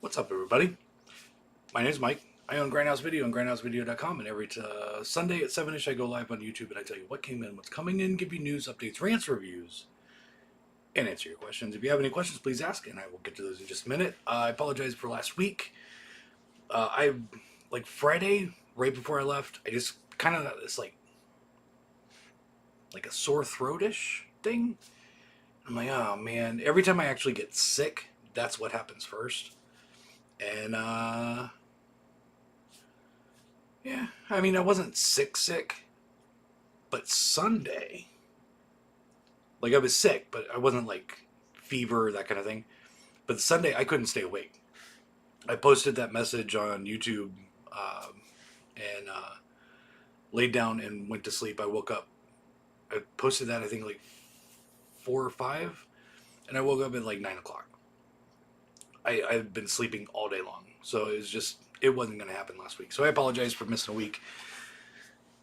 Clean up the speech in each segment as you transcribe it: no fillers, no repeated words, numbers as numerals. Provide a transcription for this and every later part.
What's up, everybody? My name is Mike. I own Grindhouse Video and grindhousevideo.com, and every Sunday at 7-ish I go live on YouTube and I tell you what came in, what's coming in, give you news, updates, rants, reviews, and answer your questions. If you have any questions, please ask, and I will get to those in just a minute. I apologize for last week. Like Friday, right before I left, I just kind of got this like a sore throat-ish thing. I'm like, oh man, every time I actually get sick, that's what happens first. And yeah, I mean, I wasn't sick, but Sunday, like I was sick, but I wasn't like fever, that kind of thing. But Sunday, I couldn't stay awake. I posted that message on YouTube and laid down and went to sleep. I woke up. I posted that, I think, like 4 or 5, and I woke up at like 9 o'clock. I've been sleeping all day long, so it wasn't going to happen last week. So I apologize for missing a week.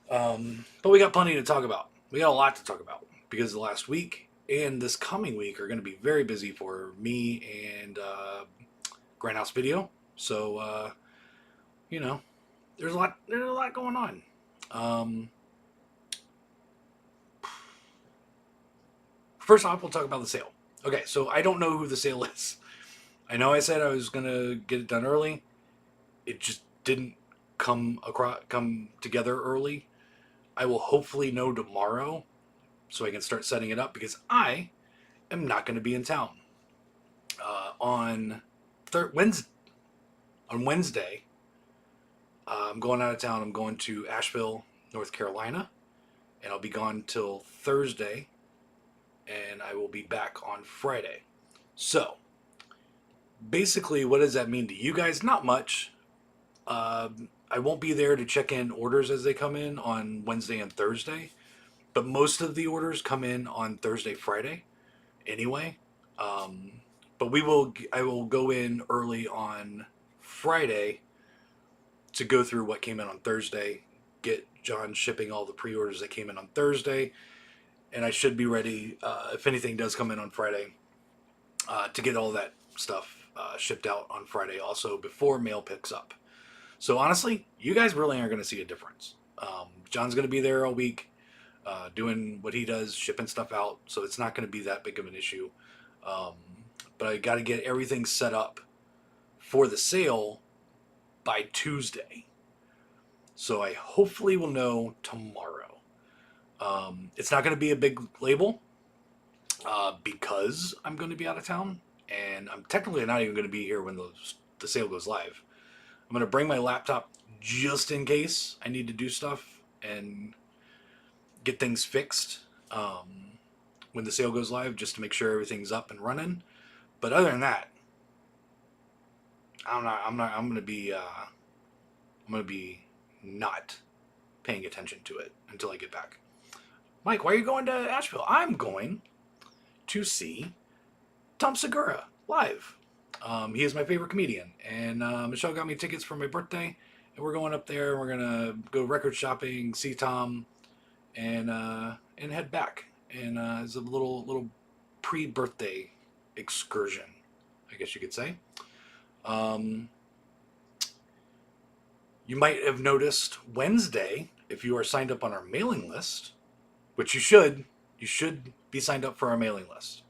But we got plenty to talk about. We got a lot to talk about because the last week and this coming week are going to be very busy for me and Grindhouse Video. So there's a lot going on. First off, we'll talk about the sale. Okay, so I don't know who the sale is. I know I said I was gonna get it done early. It just didn't come together early. I will hopefully know tomorrow so I can start setting it up because I am not going to be in town on Wednesday. On Wednesday, I'm going out of town. I'm going to Asheville, North Carolina, and I'll be gone till Thursday, and I will be back on Friday. So, basically, what does that mean to you guys? Not much. I won't be there to check in orders as they come in on Wednesday and Thursday, but most of the orders come in on Thursday, Friday, anyway. But I will go in early on Friday to go through what came in on Thursday, get John shipping all the pre-orders that came in on Thursday, and I should be ready if anything does come in on Friday to get all that stuff shipped out on Friday also before mail picks up. So honestly, you guys really aren't going to see a difference. John's going to be there all week doing what he does, shipping stuff out, so it's not going to be that big of an issue. But I got to get everything set up for the sale by Tuesday. So I hopefully will know tomorrow. It's not going to be a big label because I'm going to be out of town, and I'm technically not even going to be here when the sale goes live. I'm going to bring my laptop just in case I need to do stuff and get things fixed when the sale goes live, just to make sure everything's up and running. But other than that, I'm going to be not paying attention to it until I get back. Mike, why are you going to Asheville? I'm going to see Tom Segura live. He is my favorite comedian, and Michelle got me tickets for my birthday, and we're going up there. We're gonna go record shopping, see Tom, and head back. And it's a little pre-birthday excursion, I guess you could say. You might have noticed Wednesday, if you are signed up on our mailing list, which you should be signed up for our mailing list.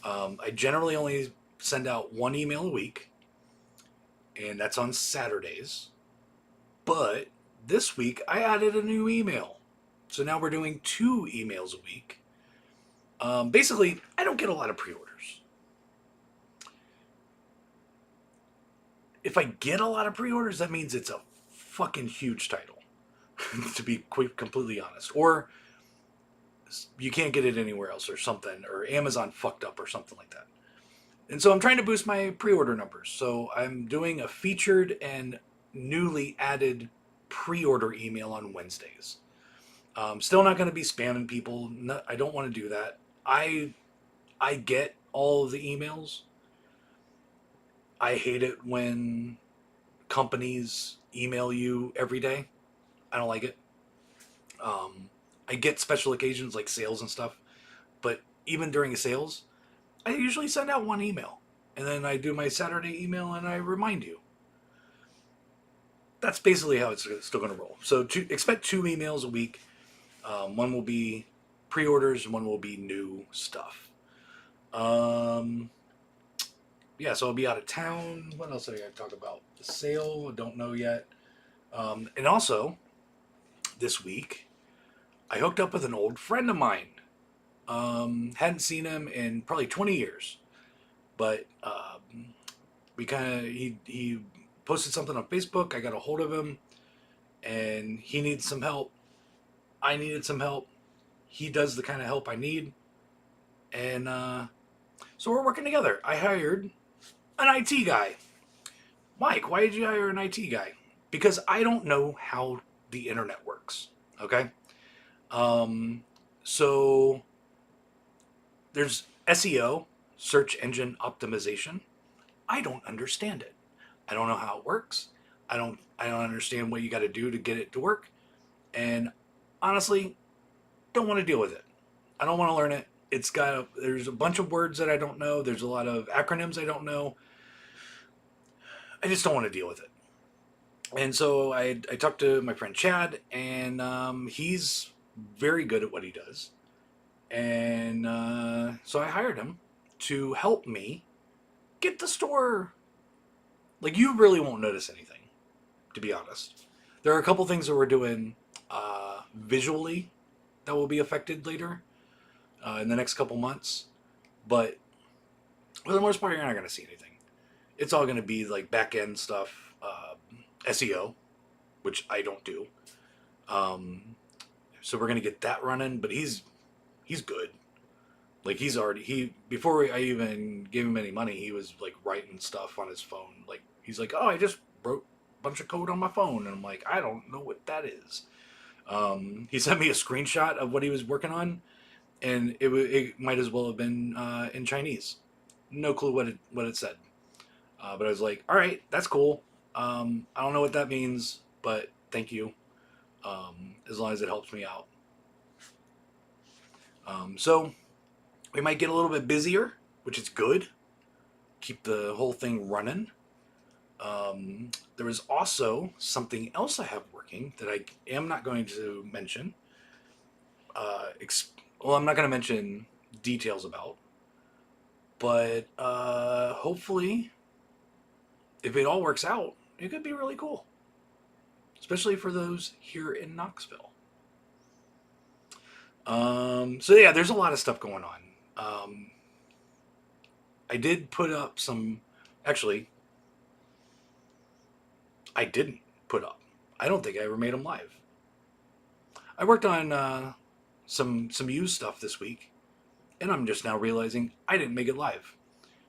I generally only send out one email a week, and that's on Saturdays. But this week I added a new email, so now we're doing 2 emails a week. Basically, I don't get a lot of pre-orders. If I get a lot of pre-orders, that means it's a fucking huge title, to be completely honest. Or you can't get it anywhere else or something, or Amazon fucked up or something like that. And so I'm trying to boost my pre-order numbers. So I'm doing a featured and newly added pre-order email on Wednesdays. Still not going to be spamming people. No, I don't want to do that. I get all of the emails. I hate it when companies email you every day. I don't like it. I get special occasions like sales and stuff. But even during sales, I usually send out one email. and then I do my Saturday email and I remind you. That's basically how it's still going to roll. So expect 2 emails a week. One will be pre-orders and one will be new stuff. Yeah, so I'll be out of town. What else I got to talk about? The sale, I don't know yet. And also, this week, I hooked up with an old friend of mine. Hadn't seen him in probably 20 years. But we kind of, he posted something on Facebook. I got a hold of him, and he needs some help. I needed some help. He does the kind of help I need. And so we're working together. I hired an IT guy. Mike, why did you hire an IT guy? Because I don't know how the internet works. Okay? So there's SEO, search engine optimization. I don't understand it. I don't know how it works. I don't understand what you got to do to get it to work. And honestly, don't want to deal with it. I don't want to learn it. There's a bunch of words that I don't know. There's a lot of acronyms I don't know. I just don't want to deal with it. And so I talked to my friend Chad, and he's very good at what he does. And so I hired him to help me get the store. Like, you really won't notice anything, to be honest. There are a couple things that we're doing visually that will be affected later in the next couple months. But for the most part, you're not going to see anything. It's all going to be like back-end stuff, SEO, which I don't do. So we're going to get that running, but he's good. Like, before I even gave him any money, he was like writing stuff on his phone. Like, he's like, oh, I just wrote a bunch of code on my phone. And I'm like, I don't know what that is. He sent me a screenshot of what he was working on, and it might as well have been in Chinese. No clue what it said. But I was like, all right, that's cool. I don't know what that means, but thank you. As long as it helps me out. So we might get a little bit busier, which is good. Keep the whole thing running. There is also something else I have working that I am not going to mention. I'm not going to mention details about. But hopefully, if it all works out, it could be really cool. Especially for those here in Knoxville. So yeah, there's a lot of stuff going on. I did put up some. Actually, I didn't put up. I don't think I ever made them live. I worked on some used stuff this week, and I'm just now realizing I didn't make it live.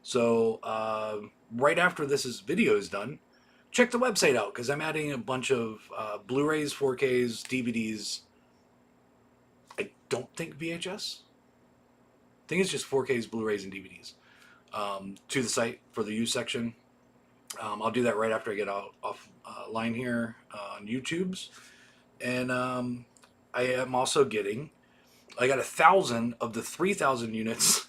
So right after this video is done, check the website out, because I'm adding a bunch of Blu-rays, 4Ks, DVDs. I don't think VHS. I think it's just 4Ks, Blu-rays, and DVDs to the site for the used section. I'll do that right after I get off line here on YouTube's. And I am also I got 1,000 of the 3,000 units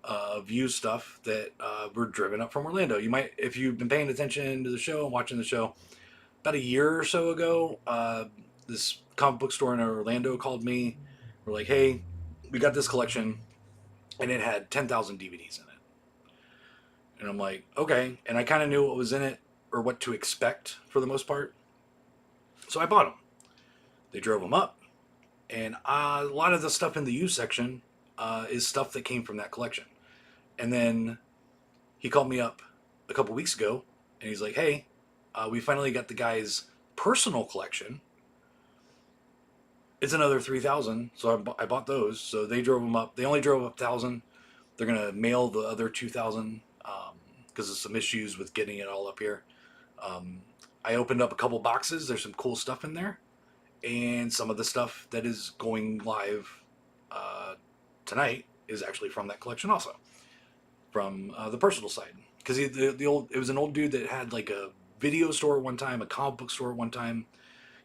of used stuff that were driven up from Orlando. You might, if you've been paying attention to the show and watching the show, about a year or so ago, this comic book store in Orlando called me. We're like, hey, we got this collection, and it had 10,000 DVDs in it. And I'm like, okay. And I kind of knew what was in it, or what to expect for the most part. So I bought them. They drove them up. And a lot of the stuff in the used section is stuff that came from that collection. And then he called me up a couple weeks ago, and he's like, hey, we finally got the guy's personal collection. It's another 3,000, so I bought those. So they drove them up. They only drove up 1,000. They're going to mail the other 2,000 because of some issues with getting it all up here. I opened up a couple boxes. There's some cool stuff in there. And some of the stuff that is going live tonight is actually from that collection also. From the personal side. Because it was an old dude that had like a video store at one time, a comic book store at one time.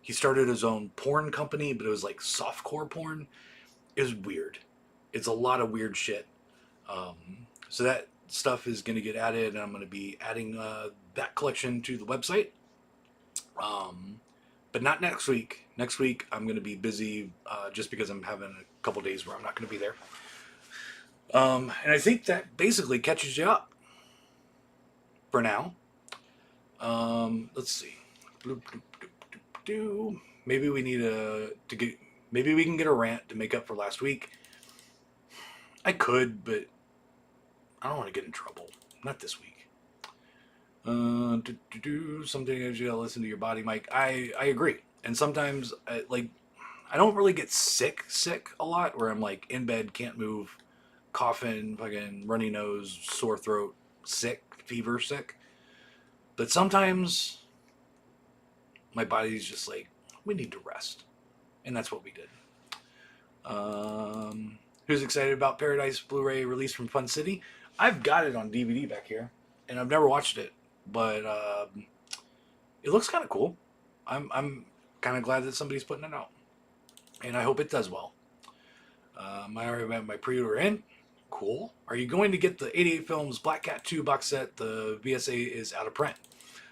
He started his own porn company, but it was like softcore porn. It was weird. It's a lot of weird shit. So stuff is going to get added, and I'm going to be adding that collection to the website. But not next week. Next week I'm going to be busy just because I'm having a couple days where I'm not going to be there. And I think that basically catches you up for now. Let's see. Maybe we need to get. Maybe we can get a rant to make up for last week. I could, but I don't want to get in trouble. Not this week. Something that you gotta listen to your body, Mike. I agree. And sometimes I don't really get sick a lot where I'm like in bed, can't move, coughing, fucking runny nose, sore throat, sick, fever sick. But sometimes my body's just like, we need to rest. And that's what we did. Who's excited about Paradise Blu-ray release from Fun City? I've got it on DVD back here, and I've never watched it, but it looks kind of cool. I'm kind of glad that somebody's putting it out, and I hope it does well. I already have my pre-order in. Cool. Are you going to get the 88 Films Black Cat 2 box set? The VSA is out of print.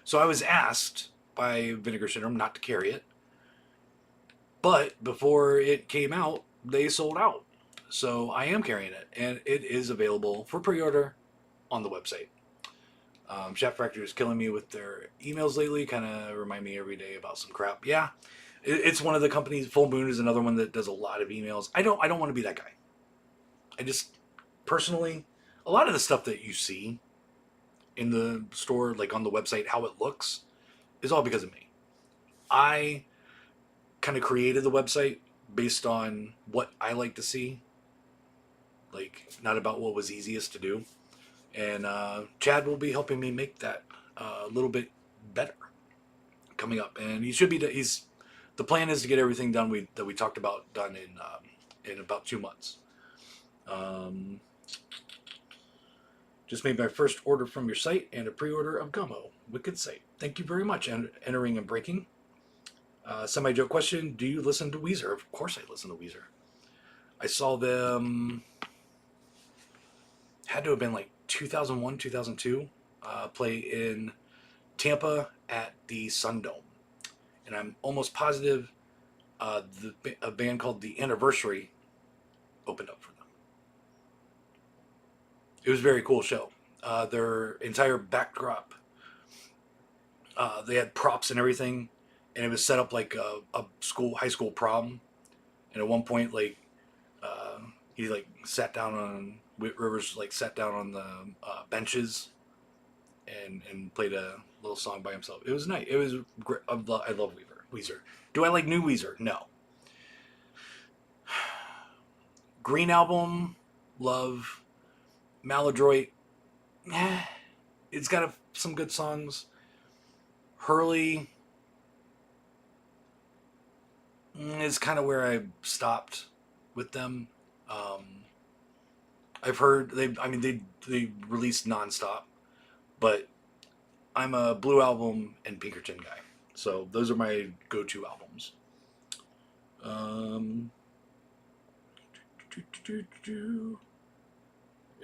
So I was asked by Vinegar Syndrome not to carry it, but before it came out, they sold out. So I am carrying it, and it is available for pre-order on the website. Chat Factory is killing me with their emails lately. Kind of remind me every day about some crap. Yeah, it's one of the companies. Full Moon is another one that does a lot of emails. I don't want to be that guy. I just personally, a lot of the stuff that you see in the store, like on the website, how it looks, is all because of me. I kind of created the website based on what I like to see, like not about what was easiest to do. And Chad will be helping me make that a little bit better coming up. And he should be. The plan is to get everything done that we talked about done in about 2 months. Just made my first order from your site and a pre-order of Gummo. Wicked site. Thank you very much. And entering and breaking. Semi-joke question. Do you listen to Weezer? Of course I listen to Weezer. I saw them, had to have been like 2001, 2002, play in Tampa at the Sundome. And I'm almost positive a band called The Anniversary opened up for them. It was a very cool show. Their entire backdrop, they had props and everything, and it was set up like a high school prom. And at one point, like, he like sat down on Rivers, like sat down on the benches and played a little song by himself. It was nice. It was great. I love Weezer. Do I like new Weezer? No. Green Album, love. Maladroit, it's got some good songs. Hurley is kind of where I stopped with them. I've heard they released nonstop, but I'm a Blue Album and Pinkerton guy, so those are my go-to albums.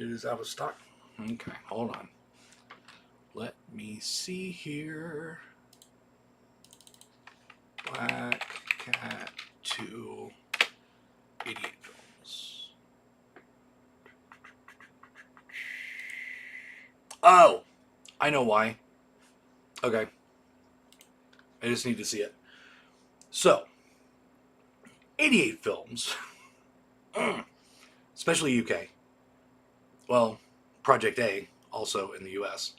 It is out of stock. Okay, hold on. Let me see here. Black Cat 2, 88 Films. Oh, I know why. Okay. I just need to see it. So, 88 Films, especially UK. Well, Project A, also in the US.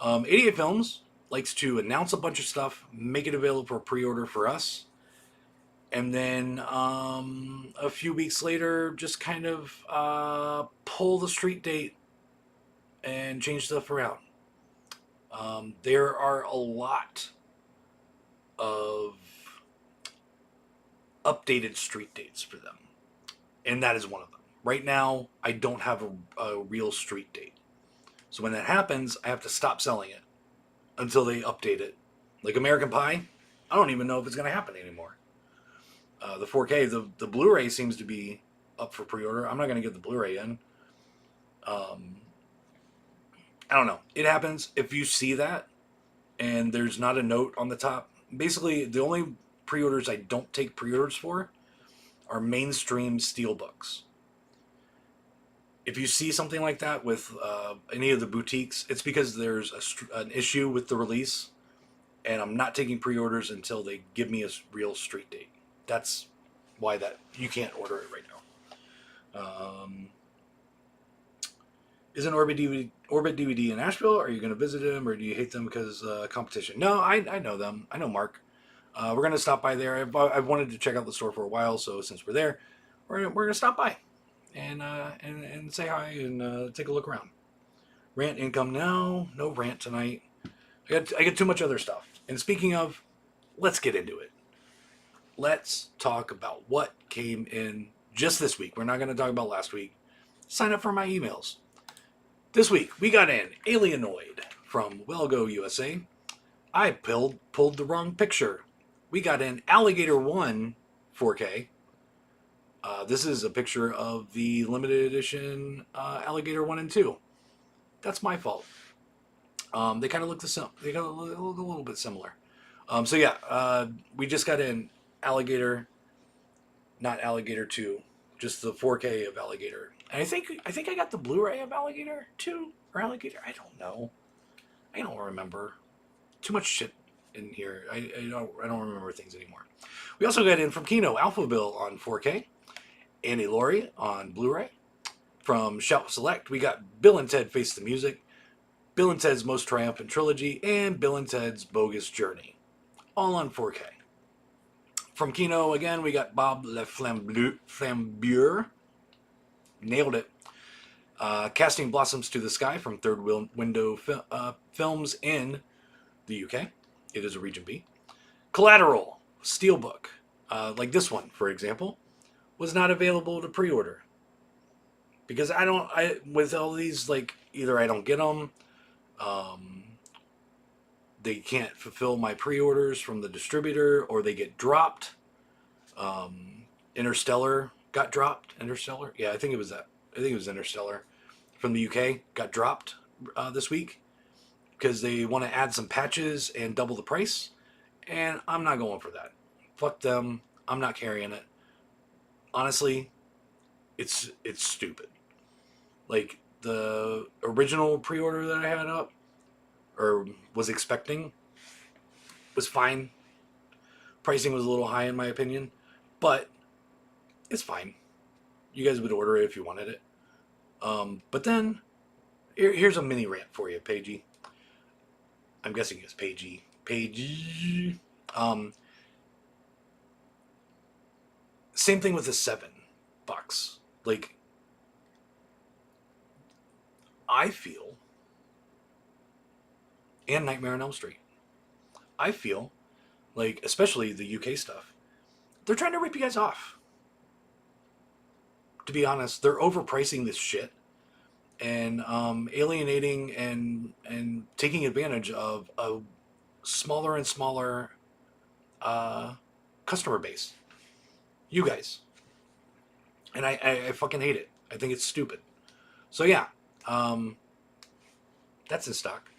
88 Films likes to announce a bunch of stuff, make it available for pre-order for us, and then a few weeks later, just kind of pull the street date and change stuff around. There are a lot of updated street dates for them, and that is one of them. Right now, I don't have a real street date. So when that happens, I have to stop selling it until they update it. Like American Pie, I don't even know if it's going to happen anymore. The 4K, the Blu-ray seems to be up for pre-order. I'm not going to get the Blu-ray in. I don't know. It happens. If you see that and there's not a note on the top, basically the only pre-orders I don't take pre-orders for are mainstream steelbooks. If you see something like that with any of the boutiques, it's because there's an issue with the release, and I'm not taking pre-orders until they give me a real street date. That's why that you can't order it right now. Isn't Orbit DVD in Asheville? Are you going to visit them, or do you hate them because competition? No, I know them. I know Mark. We're going to stop by there. I've wanted to check out the store for a while, so since we're there, we're going to stop by and say hi and take a look around. Rant income? No rant tonight. I get too much other stuff. And speaking of, let's get into it. Let's talk about what came in just this week. We're not going to talk about last week. Sign up for my emails. This week, we got in Alienoid from Wellgo USA. I pulled the wrong picture. We got in Alligator 1 4K. This is a picture of the limited edition Alligator 1 and 2. That's my fault. They kind of look they kind of look a little bit similar. So yeah, we just got in Alligator, not Alligator 2, just the 4K of Alligator. And I think I got the Blu-ray of Alligator 2 or Alligator. I don't know. I don't remember. Too much shit in here. I don't remember things anymore. We also got in from Kino Alphaville on 4K, Annie Laurie on Blu-ray. From Shout Select, we got Bill and Ted Face the Music, Bill and Ted's Most Triumphant Trilogy, and Bill and Ted's Bogus Journey, all on 4K. From Kino again, we got Bob Le Flambeur. Nailed it. Casting Blossoms to the Sky from Third Window Films in the UK. It is a Region B. Collateral, Steelbook, like this one, for example, was not available to pre-order. Because with all these, like, either I don't get them, they can't fulfill my pre-orders from the distributor, or they get dropped. Interstellar got dropped. Interstellar? Yeah, I think it was that. I think it was Interstellar from the UK got dropped this week because they want to add some patches and double the price, and I'm not going for that. Fuck them. I'm not carrying it. Honestly, it's stupid. Like, the original pre-order that I had up, or was expecting, was fine. Pricing was a little high in my opinion, but it's fine. You guys would order it if you wanted it. But then, here's a mini rant for you, Pagey. I'm guessing it's Pagey. Pagey. Same thing with the $7. Like, I feel, and Nightmare on Elm Street, I feel like, especially the UK stuff, they're trying to rip you guys off. To be honest, they're overpricing this shit and alienating and taking advantage of a smaller and smaller customer base. You guys. And I fucking hate it. I think it's stupid. So yeah, that's in stock.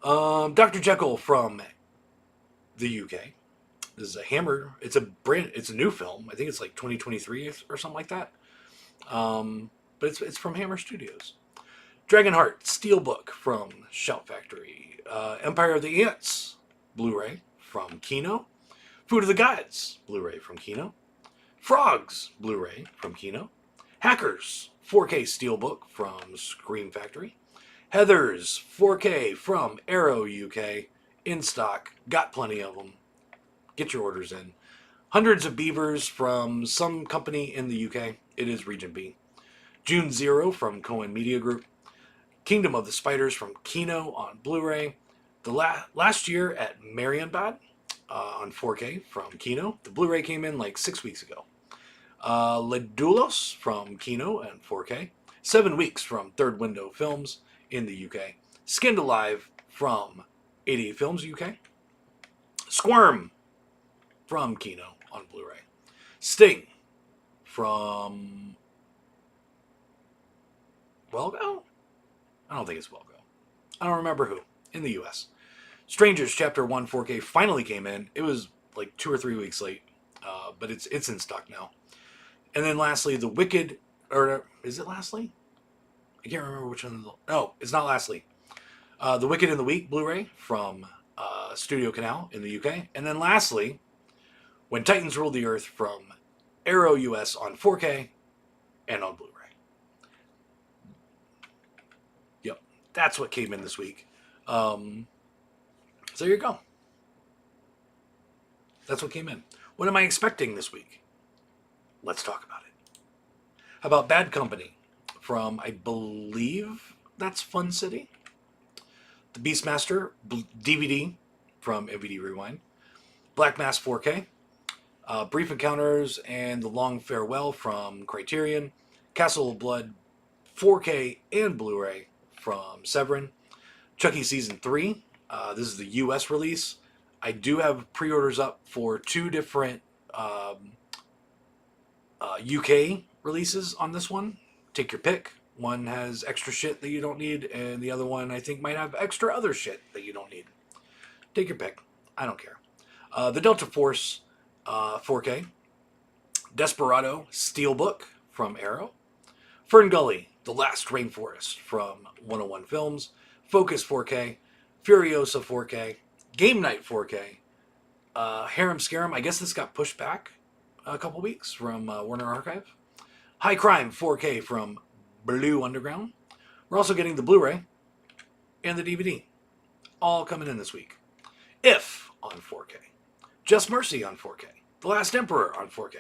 Dr. Jekyll from the UK. This is a Hammer. It's a new film. I think it's like 2023 or something like that. But it's from Hammer Studios. Dragonheart Steelbook from Shout Factory. Empire of the Ants Blu-ray from Kino. Food of the Gods Blu-ray from Kino. Frogs Blu-ray from Kino. Hackers 4K Steelbook from Scream Factory. Heathers 4K from Arrow UK. In stock. Got plenty of them. Get your orders in. Hundreds of Beavers from some company in the UK. It is Region B. June Zero from Cohen Media Group. Kingdom of the Spiders from Kino on Blu-ray. The last year at Marienbad on 4K from Kino. The Blu-ray came in like 6 weeks ago. Ledulos from Kino and 4K. 7 Weeks from Third Window Films in the UK. Skinned Alive from 88 Films UK. Squirm from Kino on Blu-ray. Sting from Wellgo? I don't think it's Wellgo. I don't remember who, in the US. Strangers Chapter 1 4K finally came in. It was like 2 or 3 weeks late, but it's in stock now. And then lastly, The Wicked, or is it lastly? I can't remember which one. No, it's not lastly. The Wicked in the Week Blu-ray from Studio Canal in the UK. And then lastly, When Titans Ruled the Earth from Arrow US on 4K and on Blu-ray. Yep, that's what came in this week. So there you go. That's what came in. What am I expecting this week? Let's talk about it. How about Bad Company from, I believe that's Fun City? The Beastmaster DVD from MVD Rewind. Black Mass 4K. Brief Encounters and The Long Farewell from Criterion. Castle of Blood 4K and Blu-ray from Severin. Chucky Season 3. This is the US release. I do have pre-orders up for 2 different UK releases on this one. Take your pick. One has extra shit that you don't need, and the other one I think might have extra other shit that you don't need. Take your pick. I don't care. The Delta Force 4K. Desperado Steelbook from Arrow. Fern Gully, The Last Rainforest from 101 Films. Focus 4K. Furiosa 4K. Game Night 4K. Harem Scarum, I guess this got pushed back a couple weeks from Warner Archive. High Crime 4K from Blue Underground. We're also getting the Blu-ray and the DVD. All coming in this week. If on 4K. Just Mercy on 4K. The Last Emperor on 4K.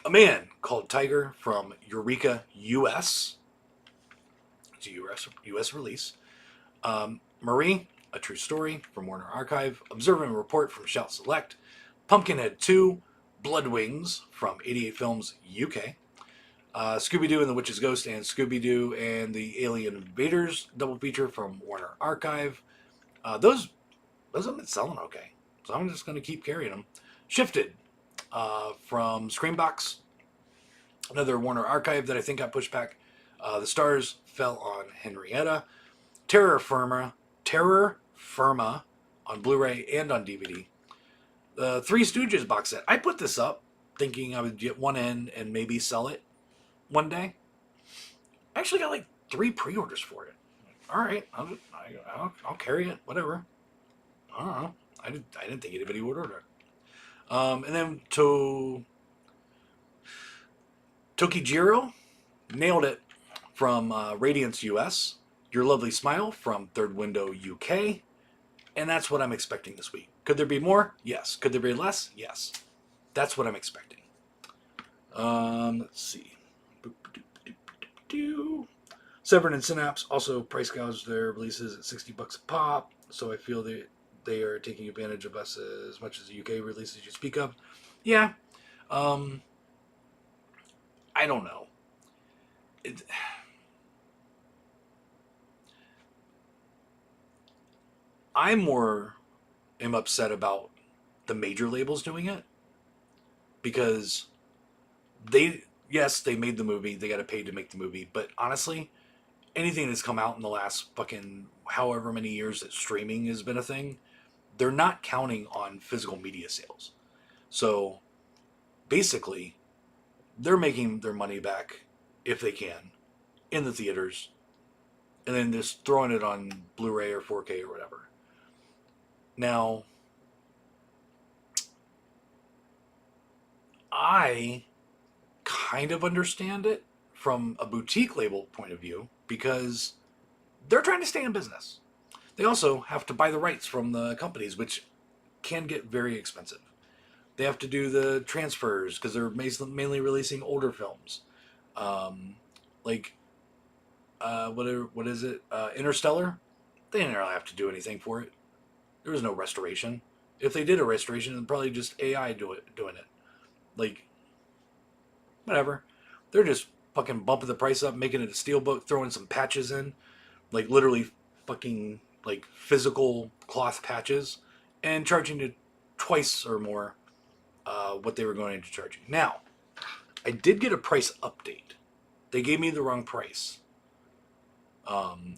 A Man Called Tiger from Eureka US. It's a US release. Marie, A True Story from Warner Archive. Observe and Report from Shout Select. Pumpkinhead 2. Blood Wings from 88 Films UK. Scooby-Doo and the Witch's Ghost and Scooby-Doo and the Alien Invaders double feature from Warner Archive. Those have been selling okay, so I'm just going to keep carrying them. Shifted from Screambox, another Warner Archive that I think got pushed back. The Stars Fell on Henrietta. Terror Firma on Blu-ray and on DVD. The Three Stooges box set. I put this up thinking I would get one in and maybe sell it one day. I actually got like 3 pre-orders for it. All right, I'll carry it. Whatever. I don't know. I didn't think anybody would order it. And then Tokijiro nailed it from Radiance US. Your Lovely Smile from Third Window UK. And that's what I'm expecting this week. Could there be more? Yes. Could there be less? Yes. That's what I'm expecting. Let's see. Severin and Synapse also price gouged their releases at $60 a pop. So I feel they are taking advantage of us as much as the UK releases you speak of. Yeah. I don't know. I am upset about the major labels doing it because they made the movie, they got paid to make the movie, but honestly, anything that's come out in the last fucking however many years that streaming has been a thing, they're not counting on physical media sales. So basically, they're making their money back if they can in the theaters and then just throwing it on Blu-ray or 4K or whatever. Now, I kind of understand it from a boutique label point of view because they're trying to stay in business. They also have to buy the rights from the companies, which can get very expensive. They have to do the transfers because they're mainly releasing older films. What is it? Interstellar? They didn't really have to do anything for it. There was no restoration. If they did a restoration, it'd probably just AI doing it. Like, whatever. They're just fucking bumping the price up, making it a steelbook, throwing some patches in. Like, literally fucking, like, physical cloth patches. And charging you twice or more what they were going to charge you. Now, I did get a price update. They gave me the wrong price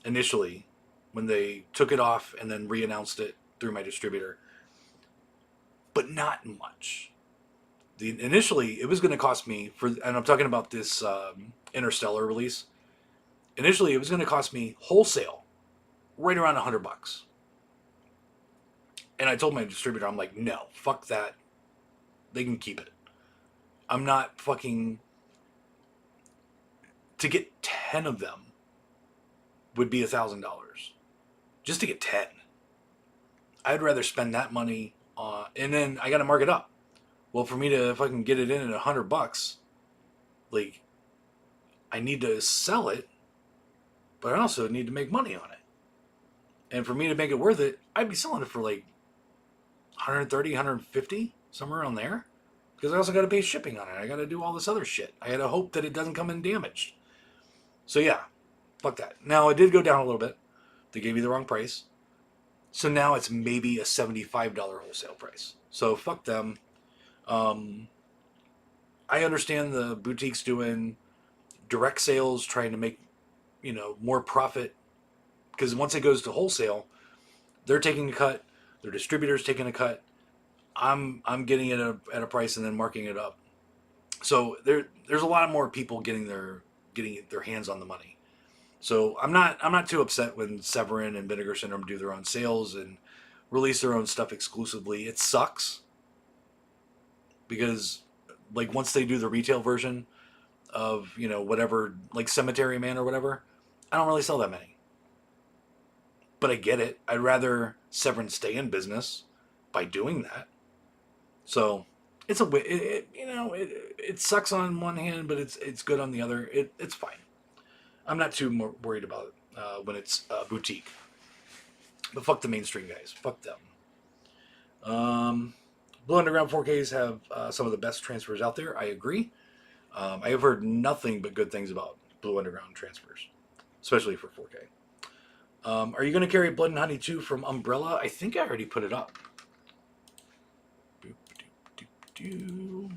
initially when they took it off and then re-announced it through my distributor. But not much. Initially, it was going to cost me, and I'm talking about this Interstellar release. Initially, it was going to cost me wholesale right around $100. And I told my distributor, I'm like, no, fuck that. They can keep it. I'm not fucking... To get 10 of them would be $1,000. Just to get 10. I'd rather spend that money on... And then I got to mark it up. Well, for me to, if I can get it in at $100, like, I need to sell it, but I also need to make money on it. And for me to make it worth it, I'd be selling it for like 130, 150, somewhere around there. Because I also got to pay shipping on it. I got to do all this other shit. I got to hope that it doesn't come in damaged. So yeah, fuck that. Now, it did go down a little bit. They gave me the wrong price. So now it's maybe a $75 wholesale price. So fuck them. I understand the boutiques doing direct sales, trying to make, more profit. Because once it goes to wholesale, they're taking a cut. Their distributor's taking a cut. I'm getting it at a price and then marking it up. So there's a lot more people getting their hands on the money. So I'm not too upset when Severin and Vinegar Syndrome do their own sales and release their own stuff exclusively. It sucks because like once they do the retail version of whatever, like Cemetery Man or whatever, I don't really sell that many. But I get it. I'd rather Severin stay in business by doing that. So it's it sucks on one hand, but it's good on the other. It's fine. I'm not too worried about it when it's boutique. But fuck the mainstream guys. Fuck them. Blue Underground 4Ks have some of the best transfers out there. I agree. I have heard nothing but good things about Blue Underground transfers, especially for 4K. Are you going to carry Blood and Honey 2 from Umbrella? I think I already put it up. Winnie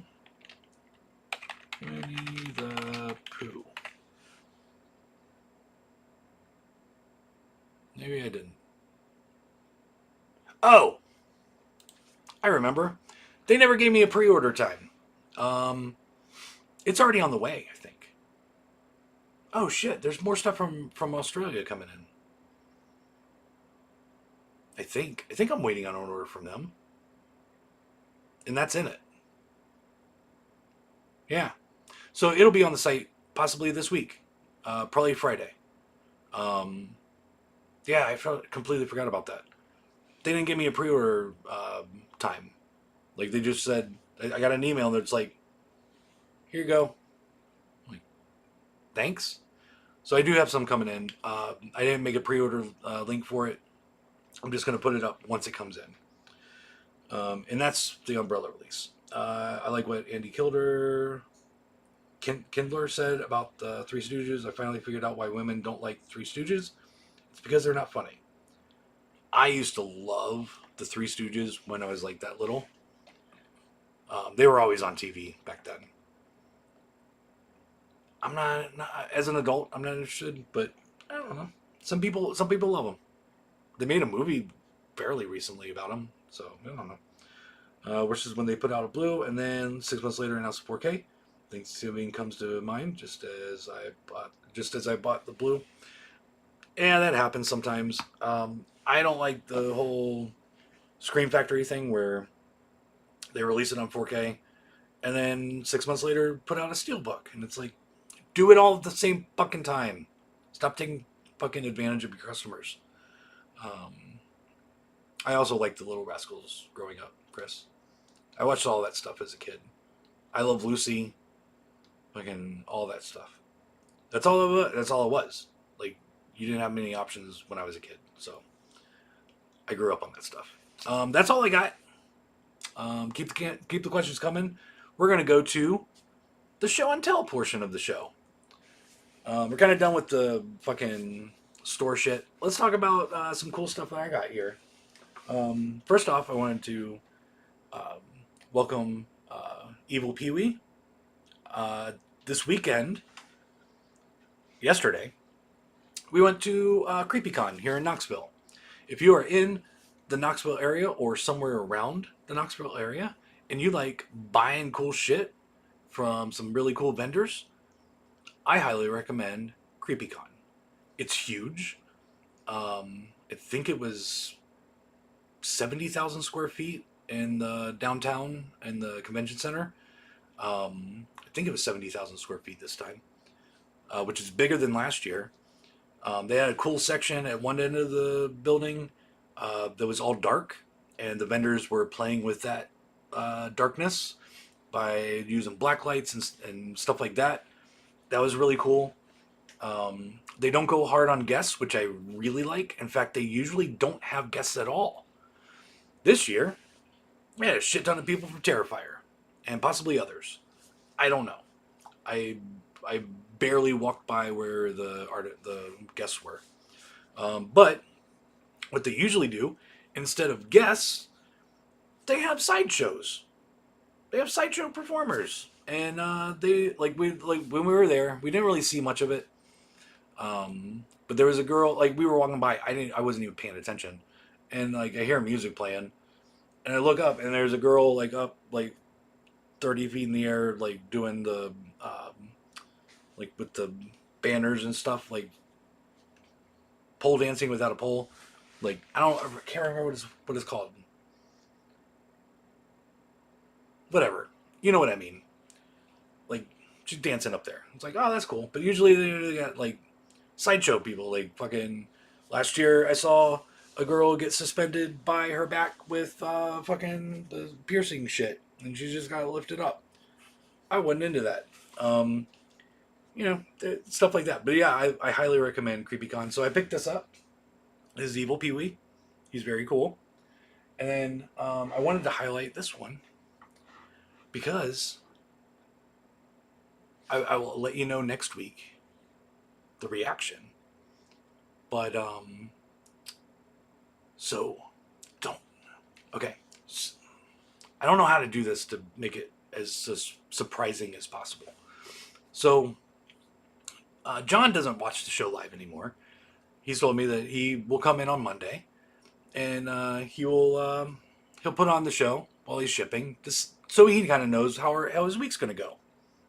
the Pooh. Maybe I didn't. Oh! I remember. They never gave me a pre-order time. It's already on the way, I think. Oh shit, there's more stuff from Australia coming in. I think I'm waiting on an order from them. And that's in it. Yeah. So it'll be on the site possibly this week. Probably Friday. Yeah, I completely forgot about that. They didn't give me a pre-order time. Like they just said, I got an email that's like, here you go. I'm like, thanks. So I do have some coming in. I didn't make a pre-order link for it. I'm just going to put it up once it comes in. And that's the Umbrella release. I like what Andy Kindler said about the Three Stooges. I finally figured out why women don't like Three Stooges. It's because they're not funny. I used to love the Three Stooges when I was like that little. They were always on TV back then. I'm not as an adult, I'm not interested, but I don't know. Some people love them. They made a movie fairly recently about them, so I don't know. Which is when they put out a blue, and then 6 months later announced 4K. Thanksgiving comes to mind just as I bought the blue. Yeah, that happens sometimes. I don't like the whole Scream Factory thing where they release it on 4K and then 6 months later put out a steelbook, and it's like, do it all at the same fucking time. Stop taking fucking advantage of your customers. I also liked the Little Rascals growing up, Chris. I watched all that stuff as a kid. I Love Lucy, fucking all that stuff. That's all it was. Like, you didn't have many options when I was a kid, so I grew up on that stuff. That's all I got. Keep the questions coming. We're gonna go to the show and tell portion of the show. We're kind of done with the fucking store shit. Let's talk about some cool stuff that I got here. First off, I wanted to welcome Evil Pee-wee. This weekend, yesterday, we went to CreepyCon here in Knoxville. If you are in the Knoxville area or somewhere around the Knoxville area and you like buying cool shit from some really cool vendors, I highly recommend CreepyCon. It's huge. I think it was 70,000 square feet in the downtown in the convention center. I think it was 70,000 square feet this time, which is bigger than last year. They had a cool section at one end of the building that was all dark, and the vendors were playing with that darkness by using black lights and stuff like that. That was really cool. They don't go hard on guests, which I really like. In fact, they usually don't have guests at all. This year, we had a shit ton of people from Terrifier, and possibly others. I don't know. I I barely walked by where the guests were. But what they usually do, instead of guests, they have sideshows. They have sideshow performers, and they like when we were there, we didn't really see much of it. But there was a girl, like we were walking by, I wasn't even paying attention, and like I hear music playing, and I look up, and there's a girl like up like 30 feet in the air, like doing the like with the banners and stuff, like pole dancing without a pole. Like I can't remember what it's called. Whatever, you know what I mean. Like she's dancing up there. It's like, oh, that's cool. But usually they got like sideshow people. Like fucking last year, I saw a girl get suspended by her back with fucking the piercing shit, and she just got lifted up. I wasn't into that. You know, stuff like that. But yeah, I highly recommend CreepyCon. So I picked this up. This is Evil Pee Wee. He's very cool. And then I wanted to highlight this one because I will let you know next week the reaction. But so don't. Okay. I don't know how to do this to make it as surprising as possible. So John doesn't watch the show live anymore. He's told me that he will come in on Monday, and he'll put on the show while he's shipping, just so he kind of knows how his week's going to go,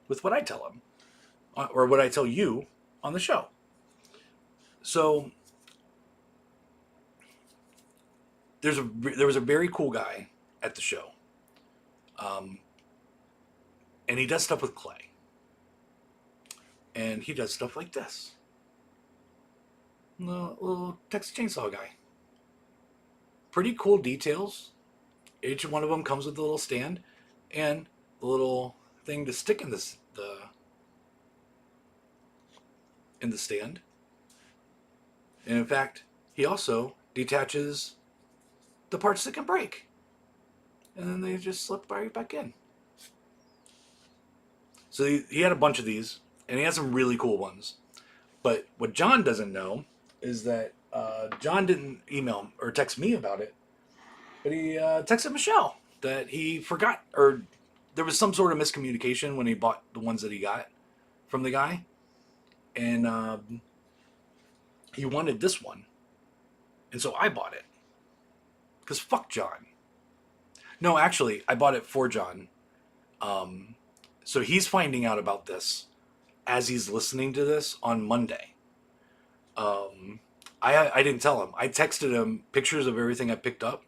with what I tell him, or what I tell you on the show. So there was a very cool guy at the show, and he does stuff with clay, and he does stuff like this. The little Texas Chainsaw guy. Pretty cool details. Each one of them comes with a little stand and the little thing to stick in the stand. And in fact, he also detaches the parts that can break, and then they just slip right back in. So he had a bunch of these, and he had some really cool ones. But what John doesn't know is that John didn't email or text me about it, but he texted Michelle that he forgot, or there was some sort of miscommunication when he bought the ones that he got from the guy, and he wanted this one, and so I bought it. Because fuck John. No, actually, I bought it for John. So he's finding out about this as he's listening to this on Monday. I didn't tell him. I texted him pictures of everything I picked up,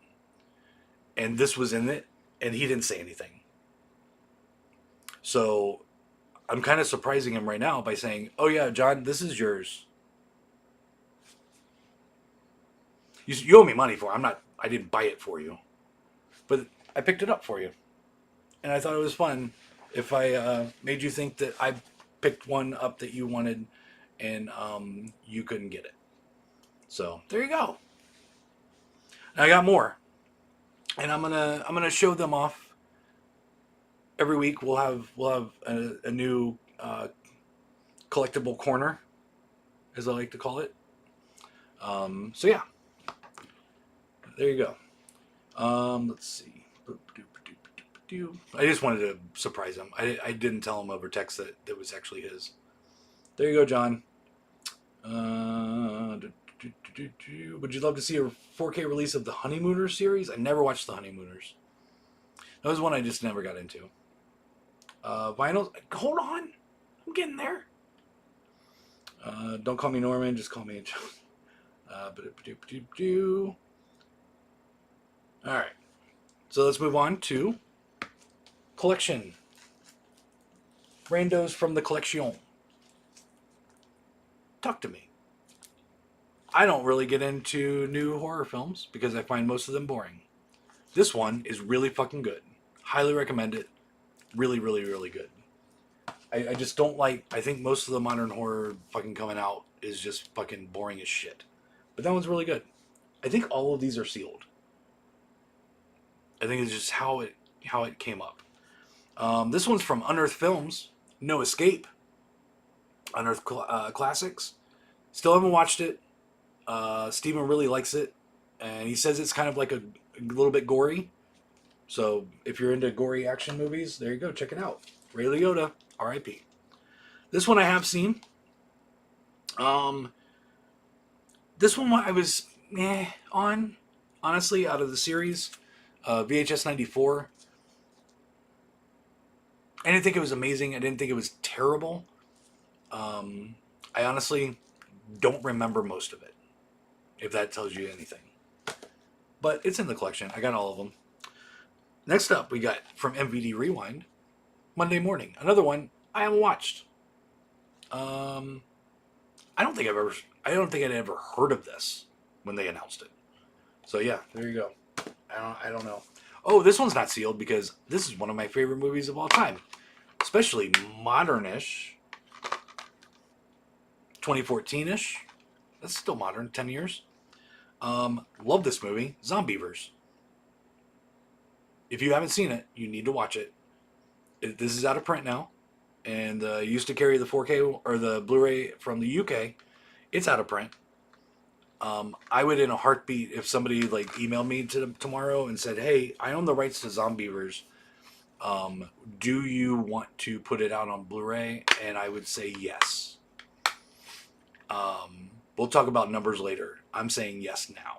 and this was in it, and he didn't say anything. So I'm kind of surprising him right now by saying, "Oh yeah, John, this is yours. You owe me money for it. I didn't buy it for you, but I picked it up for you, and I thought it was fun if I made you think that I picked one up that you wanted, and you couldn't get it. So there you go. And I got more, and I'm gonna show them off every week. We'll have a new collectible corner, as I like to call it. So yeah, there you go. Let's see. I just wanted to surprise him. I didn't tell him over text that it was actually his. There you go, John. Would you love to see a 4K release of the Honeymooners series? I never watched the Honeymooners. That was one I just never got into. Vinyls. Hold on. I'm getting there. Don't call me Norman. Just call me John. All right. So let's move on to collection. Randos from the collection. Talk to me. I don't really get into new horror films because I find most of them boring. This one is really fucking good. Highly recommend it. Really, really, really good. I just don't like... I think most of the modern horror fucking coming out is just fucking boring as shit. But that one's really good. I think all of these are sealed. I think it's just how it came up. This one's from Unearthed Films. No Escape. Unearthed Classics. Still haven't watched it. Steven really likes it. And he says it's kind of like a little bit gory. So if you're into gory action movies, there you go. Check it out. Ray Liotta, R.I.P. This one I have seen. This one I was on, honestly, out of the series. VHS 94. I didn't think it was amazing. I didn't think it was terrible. I honestly don't remember most of it, if that tells you anything. But it's in the collection. I got all of them. Next up, we got from MVD Rewind, Monday Morning. Another one I haven't watched. I don't think I'd ever heard of this when they announced it. So yeah, there you go. I don't know. Oh, this one's not sealed because this is one of my favorite movies of all time, especially modern-ish, 2014-ish. That's still modern, 10 years. Love this movie, Zombievers. If you haven't seen it, you need to watch it. This is out of print now, and used to carry the 4K or the Blu-ray from the UK. It's out of print. I would, in a heartbeat, if somebody like emailed me tomorrow and said, "Hey, I own the rights to Zombievers. Do you want to put it out on Blu-ray?" And I would say yes. We'll talk about numbers later. I'm saying yes now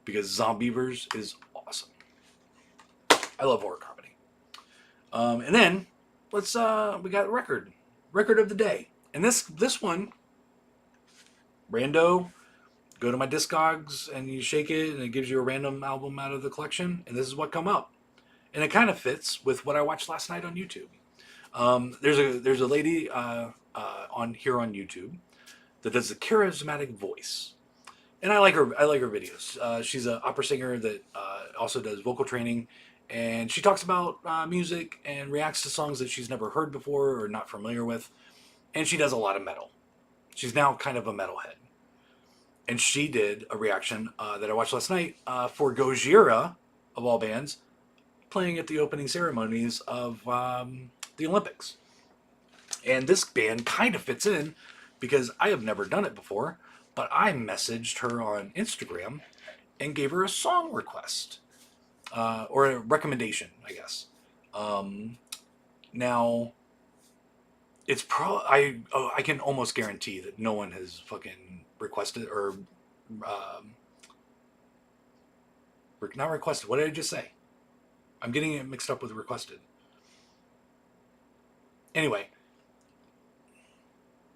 because Zombievers is awesome. I love horror comedy. And then we got record of the day, and this one, rando. Go to my Discogs and you shake it and it gives you a random album out of the collection, and this is what come up. And it kind of fits with what I watched last night on YouTube. There's a lady on YouTube that does a charismatic voice, and I like her videos. She's an opera singer that also does vocal training, and she talks about music and reacts to songs that she's never heard before or not familiar with, and she does a lot of metal. She's now kind of a metalhead. And she did a reaction that I watched last night for Gojira, of all bands, playing at the opening ceremonies of the Olympics. And this band kind of fits in because I have never done it before, but I messaged her on Instagram and gave her a song request or a recommendation, I guess. Now, it's I can almost guarantee that no one has fucking requested or not requested. What did I just say? I'm getting it mixed up with requested. Anyway,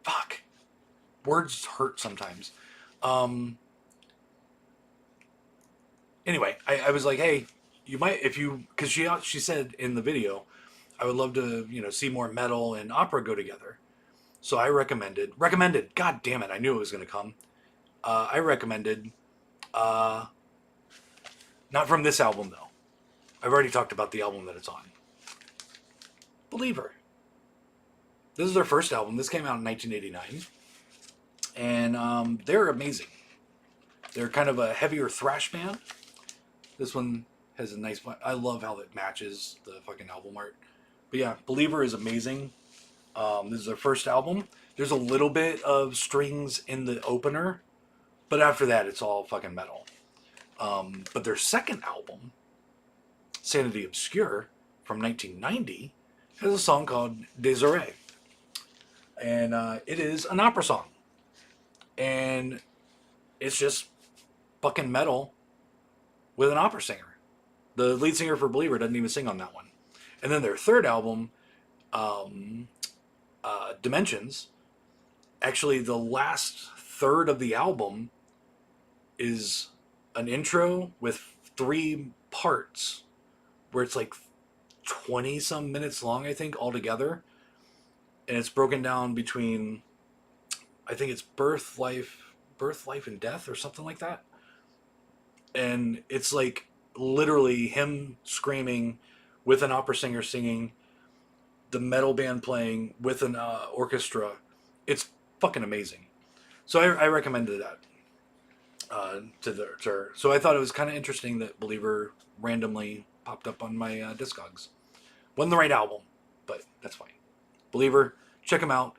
fuck. Words hurt sometimes. Anyway, I was like, hey, you might, if you, because she said in the video, I would love to, see more metal and opera go together. So I recommended, god damn it, I knew it was going to come. I recommended, not from this album though. I've already talked about the album that it's on. Believer. This is their first album. This came out in 1989. And they're amazing. They're kind of a heavier thrash band. This one has a nice... I love how it matches the fucking album art. But yeah, Believer is amazing. This is their first album. There's a little bit of strings in the opener. But after that, it's all fucking metal. But their second album, Sanity Obscure, from 1990, has a song called Désolé. And it is an opera song. and it's just fucking metal with an opera singer. The lead singer for Believer doesn't even sing on that one. And then their third album, Dimensions, actually the last third of the album is an intro with 3 parts where it's like 20 some minutes long, I think, altogether. And it's broken down between, I think it's birth, life, and death or something like that. And it's like literally him screaming with an opera singer singing, the metal band playing with an orchestra. It's fucking amazing. So I recommended that to her. So I thought it was kind of interesting that Believer randomly popped up on my Discogs. Wasn't the right album, but that's fine. Believer, check them out.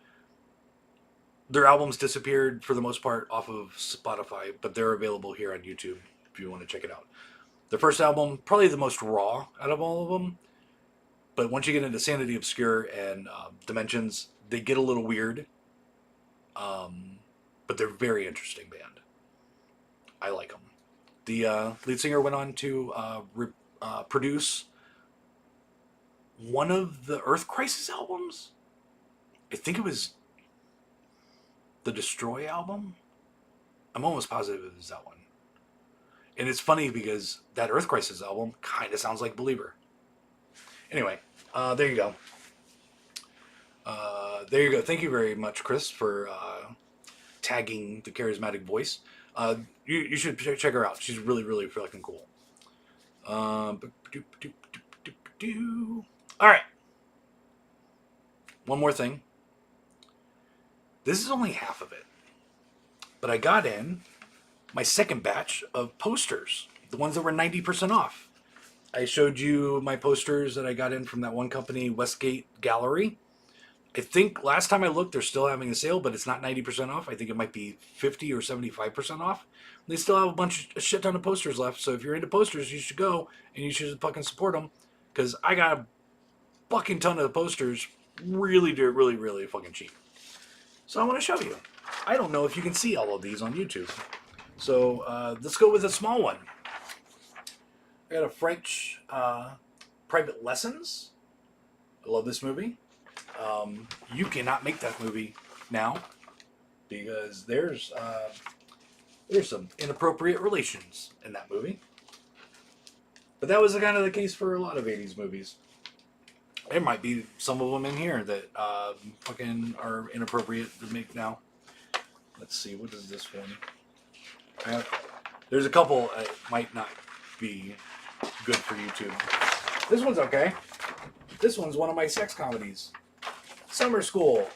Their albums disappeared for the most part off of Spotify, but they're available here on YouTube if you want to check it out. Their first album, probably the most raw out of all of them. But once you get into Sanity Obscure and Dimensions, they get a little weird. But they're a very interesting band. I like them. The lead singer went on to produce one of the Earth Crisis albums. I think it was the Destroy album. I'm almost positive it was that one. And it's funny because that Earth Crisis album kind of sounds like Believer. Anyway, there you go. There you go. Thank you very much, Chris, for tagging the charismatic voice. You should check her out. She's really, really fucking cool. All right. One more thing. This is only half of it. But I got in my second batch of posters. The ones that were 90% off. I showed you my posters that I got in from that one company, Westgate Gallery. I think last time I looked, they're still having a sale, but it's not 90% off. I think it might be 50 or 75% off. They still have a shit ton of posters left. So if you're into posters, you should go and you should fucking support them. Because I got a fucking ton of posters really fucking cheap. So I want to show you. I don't know if you can see all of these on YouTube. So let's go with a small one. I got a French Private Lessons. I love this movie. You cannot make that movie now because there's some inappropriate relations in that movie. But that was kind of the case for a lot of 80s movies. There might be some of them in here that fucking are inappropriate to make now. Let's see, what is this one? There's a couple that might not be good for YouTube. This one's okay. This one's one of my sex comedies. Summer School.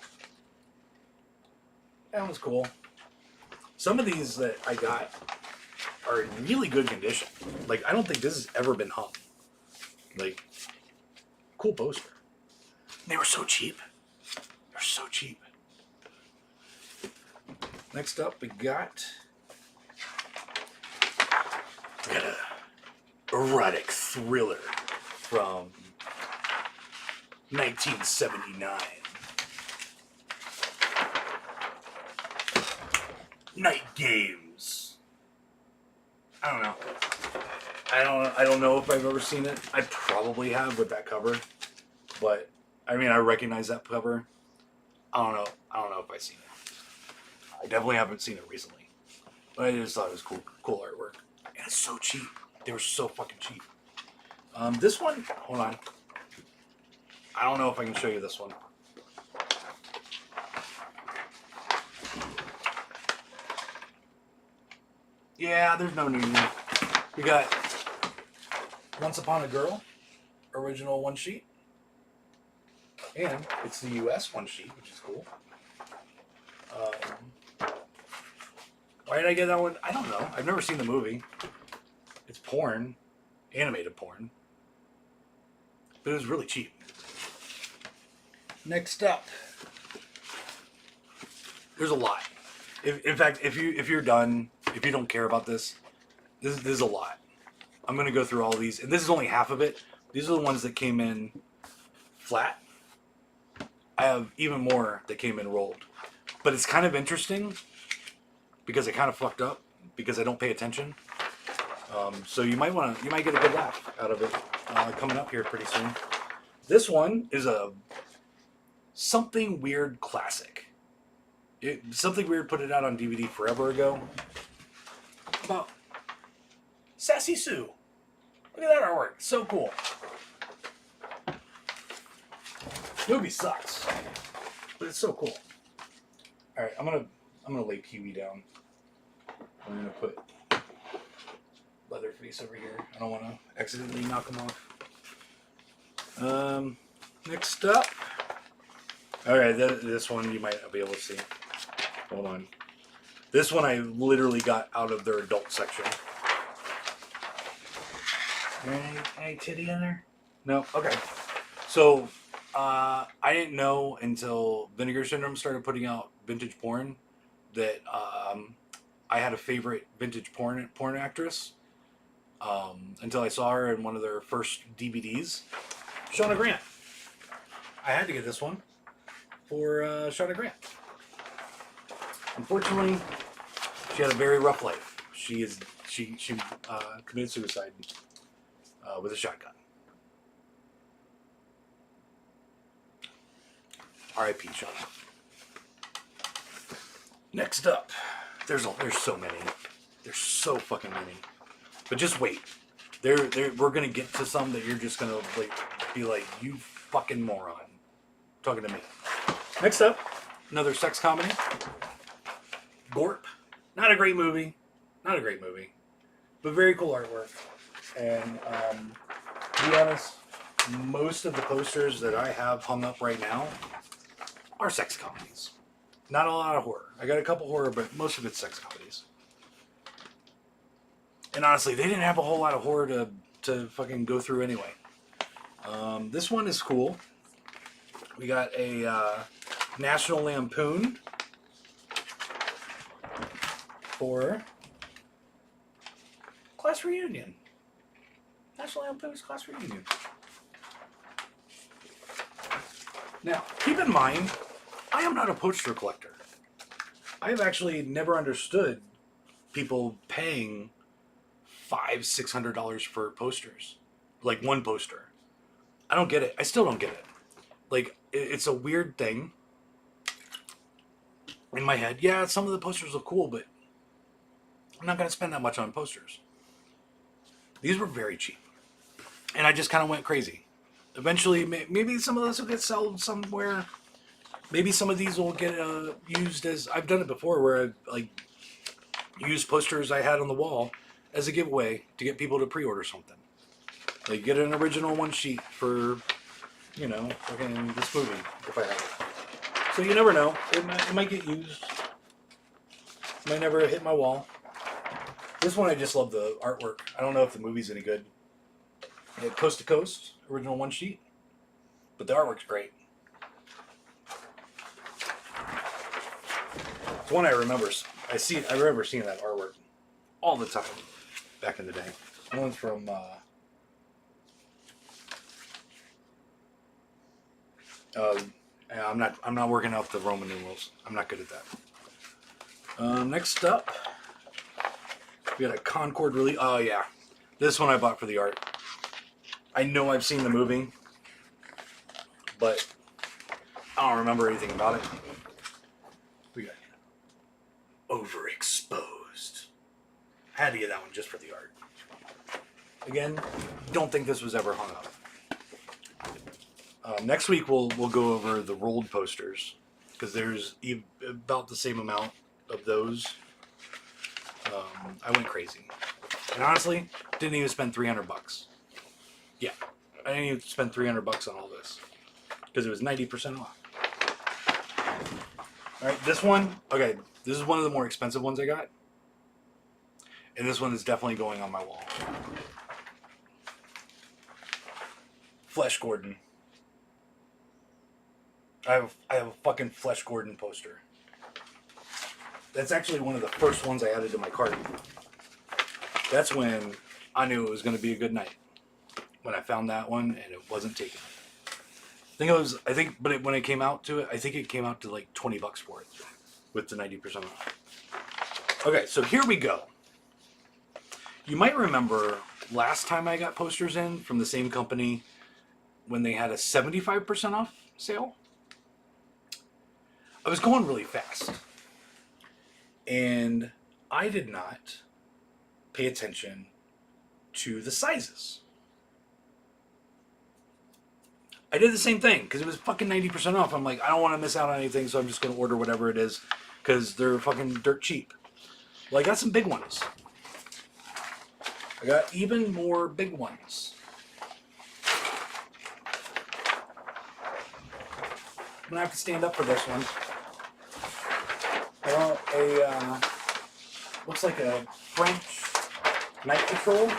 That one's cool. Some of these that I got are in really good condition. Like, I don't think this has ever been hung. Like, cool poster. They were so cheap. They're so cheap. Next up, we got a erotic thriller from 1979. Night Games. I don't know. I don't know if I've ever seen it. I probably have with that cover, but I mean I recognize that cover. I don't know if I've seen it. I definitely haven't seen it recently, but I just thought it was cool artwork, and it's so cheap. They were so fucking cheap. This one, hold on. I don't know if I can show you this one. Yeah, there's no need. We got Once Upon a Girl, original one sheet. And it's the US one sheet, which is cool. Why did I get that one? I don't know. I've never seen the movie. It's porn. Animated porn. But it was really cheap. Next up. There's a lot. In fact, if you're done, if you don't care about this is a lot. I'm going to go through all these. And this is only half of it. These are the ones that came in flat. I have even more that came in rolled. But it's kind of interesting because I kind of fucked up because I don't pay attention. So you might get a good laugh out of it coming up here pretty soon. This one is a Something Weird classic. Something Weird put it out on DVD forever ago. About Sassy Sue. Look at that artwork. So cool. Movie sucks, but it's so cool. All right, I'm gonna lay Pee-wee down. I'm gonna put Leatherface over here. I don't want to accidentally knock him off. Next up. All right, this one you might not be able to see. Hold on. This one I literally got out of their adult section. Any titty in there? No. Okay. So. I didn't know until Vinegar Syndrome started putting out vintage porn that I had a favorite vintage porn actress until I saw her in one of their first DVDs, Shauna Grant. I had to get this one for Shauna Grant. Unfortunately, she had a very rough life. She committed suicide with a shotgun. R.I.P. Shauna. Next up, there's so many. There's so fucking many. But just wait. We're gonna get to some that you're just gonna be like, you fucking moron. Talking to me. Next up, another sex comedy. Gorp. Not a great movie. But very cool artwork. And to be honest, most of the posters that I have hung up right now are sex comedies. Not a lot of horror. I got a couple horror, but most of it's sex comedies. And honestly, they didn't have a whole lot of horror to fucking go through anyway. This one is cool. We got a National Lampoon for Class Reunion. National Lampoon's Class Reunion. Now, keep in mind, I am not a poster collector. I have actually never understood people paying $500-$600 for posters. Like one poster. I don't get it. I still don't get it. Like, it's a weird thing in my head. Yeah, some of the posters look cool, but I'm not going to spend that much on posters. These were very cheap. And I just kind of went crazy. Eventually, maybe some of this will get sold somewhere. Maybe some of these will get used as... I've done it before where I've used posters I had on the wall as a giveaway to get people to pre-order something. Like, get an original one sheet for, fucking this movie, if I have it. So you never know. It might get used. It might never hit my wall. This one, I just love the artwork. I don't know if the movie's any good. Coast to Coast, original one sheet. But the artwork's great. It's one I remember. I remember seeing that artwork all the time back in the day. That one's from I'm not working out the Roman numerals. I'm not good at that. Next up, we got a Concord release. Oh yeah, this one I bought for the art. I know I've seen the movie, but I don't remember anything about it. We got Overexposed. I had to get that one just for the art. Again, don't think this was ever hung up. Next week we'll go over the rolled posters because there's about the same amount of those. I went crazy, and honestly, didn't even spend $300. Yeah, I didn't even spend $300 on all this because it was 90% off. All right, this one. Okay, this is one of the more expensive ones I got, and this one is definitely going on my wall. Flesh Gordon. I have a fucking Flesh Gordon poster. That's actually one of the first ones I added to my cart. That's when I knew it was going to be a good night. When I found that one and it wasn't taken. But when it came out to it, I think it came out to like $20 for it with the 90% off. Okay, so here we go. You might remember last time I got posters in from the same company when they had a 75% off sale. I was going really fast. And I did not pay attention to the sizes. I did the same thing because it was fucking 90% off. I'm like, I don't want to miss out on anything, so I'm just going to order whatever it is because they're fucking dirt cheap. Well, I got some big ones. I got even more big ones. I'm going to have to stand up for this one. I want a, looks like a French Night Patrol.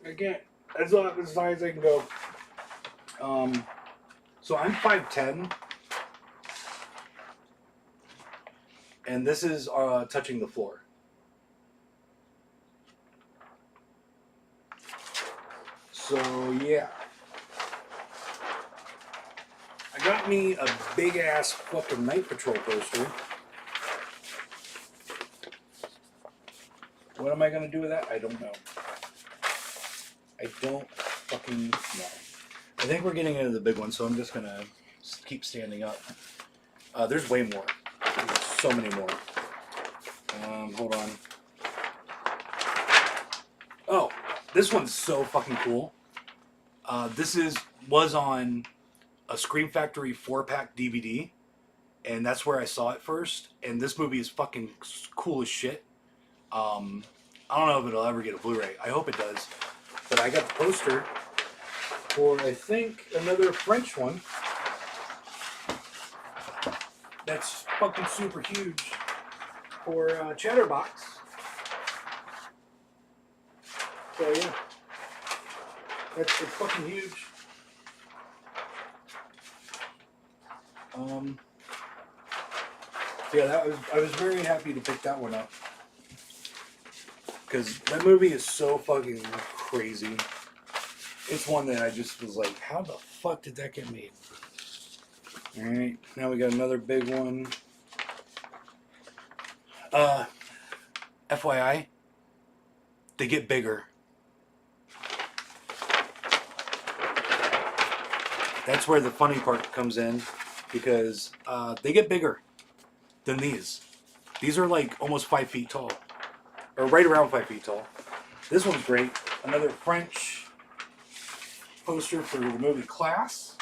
Again, as high as I can go. So I'm 5'10", and this is touching the floor. So yeah, I got me a big ass fucking Night Patrol poster. What am I gonna do with that? I don't know. I don't fucking know. I think we're getting into the big one, so I'm just gonna keep standing up. There's way more. There's so many more. Hold on. Oh, this one's so fucking cool. This was on a Scream Factory 4-pack DVD, and that's where I saw it first. And this movie is fucking cool as shit. I don't know if it'll ever get a Blu-ray. I hope it does. But I got the poster for, I think, another French one that's fucking super huge for Chatterbox. So yeah, it's fucking huge. Yeah, I was very happy to pick that one up because that movie is so fucking crazy. It's one that I just was like, how the fuck did that get made? Alright, now we got another big one. FYI, they get bigger. That's where the funny part comes in, because they get bigger than these. These are like almost 5 feet tall, or right around 5 feet tall. This one's great. Another French poster for the movie Class.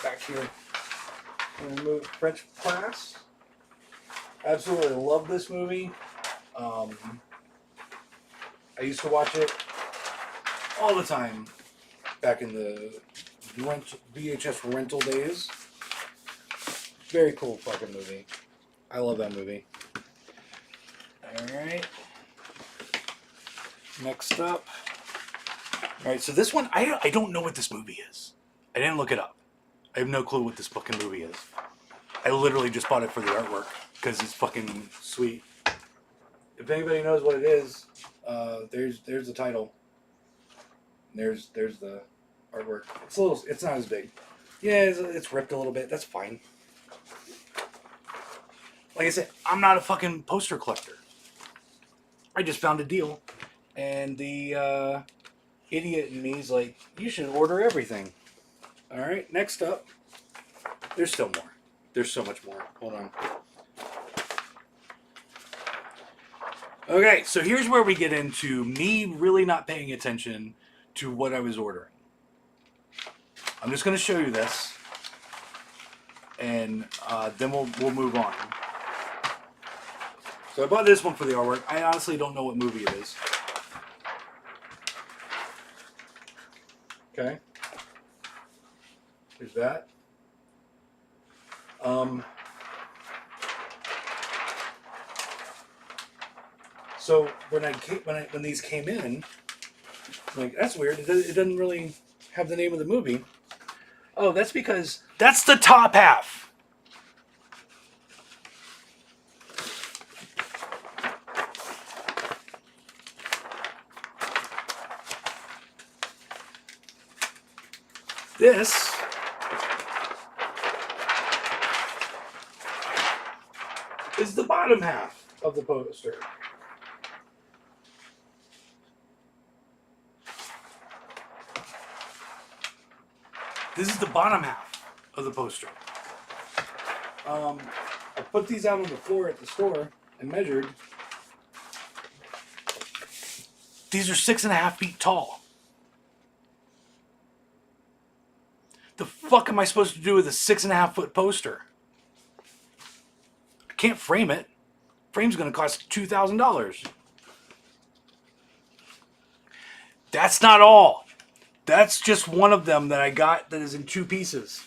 Back here. French Class. Absolutely love this movie. I used to watch it all the time back in the VHS rental days. Very cool fucking movie. I love that movie. Alright. Next up. Alright, so this one, I don't know what this movie is. I didn't look it up. I have no clue what this fucking movie is. I literally just bought it for the artwork because it's fucking sweet. If anybody knows what it is, there's the title. There's the artwork. It's not as big. Yeah, it's ripped a little bit. That's fine. Like I said, I'm not a fucking poster collector. I just found a deal, and the idiot in me is like, you should order everything. All right, next up, there's still more. There's so much more. Hold on. Okay, so here's where we get into me really not paying attention to what I was ordering. I'm just going to show you this, and then we'll move on. So I bought this one for the artwork. I honestly don't know what movie it is. Okay. There's that. So when these came in, I'm like, that's weird. It doesn't really have the name of the movie. Oh, that's because that's the top half. This is the bottom half of the poster. This is the bottom half of the poster. I put these out on the floor at the store and measured. These are 6.5 feet tall. The fuck am I supposed to do with a 6.5 foot poster? I can't frame it. Frame's gonna cost $2,000. That's not all. That's just one of them that I got that is in 2 pieces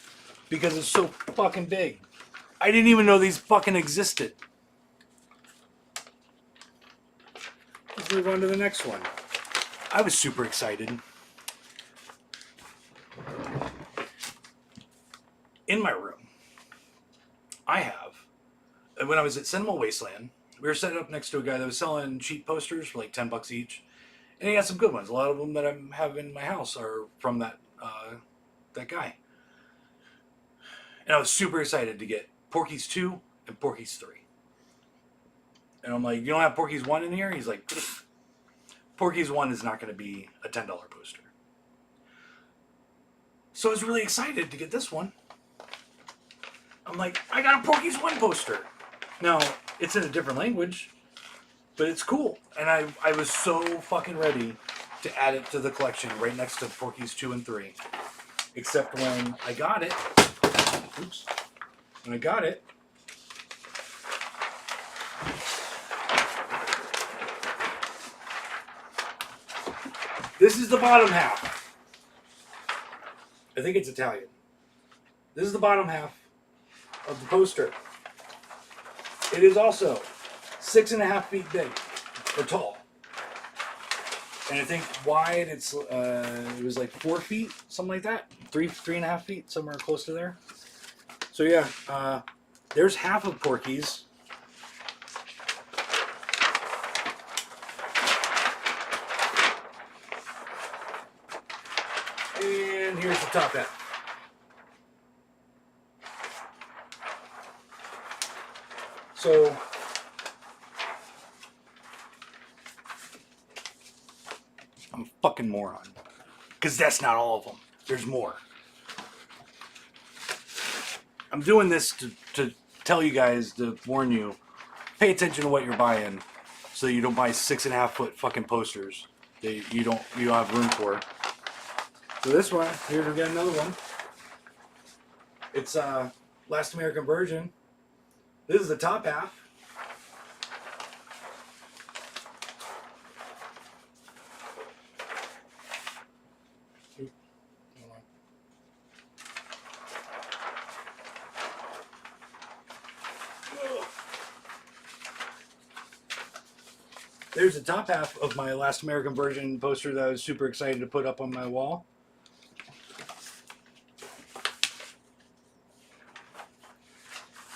because it's so fucking big. I didn't even know these fucking existed. Let's move on to the next one. I was super excited. In my room, I have, when I was at Cinema Wasteland, we were set up next to a guy that was selling cheap posters for like $10 each. And he had some good ones. A lot of them that I have in my house are from that guy. And I was super excited to get Porky's 2 and Porky's 3. And I'm like, you don't have Porky's 1 in here? He's like, pfft. Porky's 1 is not going to be a $10 poster. So I was really excited to get this one. I'm like, I got a Porky's 1 poster. Now, it's in a different language, but it's cool. And I was so fucking ready to add it to the collection right next to Porky's 2 and 3. Except when I got it, oops, when I got it, this is the bottom half. I think it's Italian. This is the bottom half of the poster. It is also 6.5 feet big, or tall. And I think wide, it was like 4 feet, something like that. 3.5 feet, somewhere close to there. So yeah, there's half of Porky's. And here's the top half. So I'm a fucking moron. Because that's not all of them. There's more. I'm doing this to tell you guys, to warn you, pay attention to what you're buying so you don't buy 6.5 foot fucking posters that you don't have room for. So this one, here we got another one. It's Last American Virgin. This is the top half. There's the top half of my Last American Virgin poster that I was super excited to put up on my wall.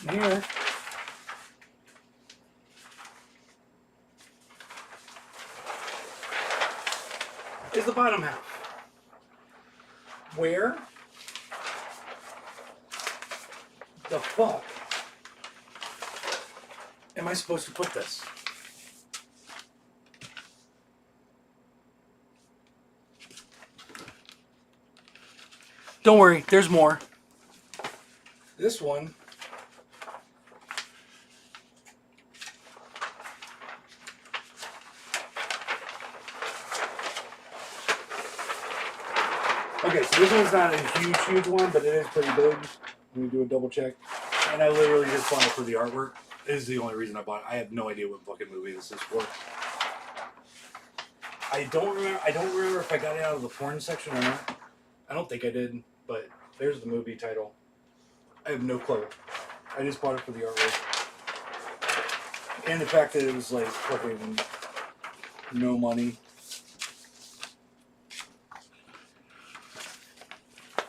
And here is the bottom half, where the fuck am I supposed to put this? Don't worry, there's more. This one okay, so this one's not a huge one, but it is pretty big. Let me do a double check. And I literally just bought it for the artwork. This is the only reason I bought it. I have no idea what fucking movie this is for. I don't remember if I got it out of the porn section or not. I don't think I did, but there's the movie title. I have no clue. I just bought it for the artwork. And the fact that it was like fucking no money.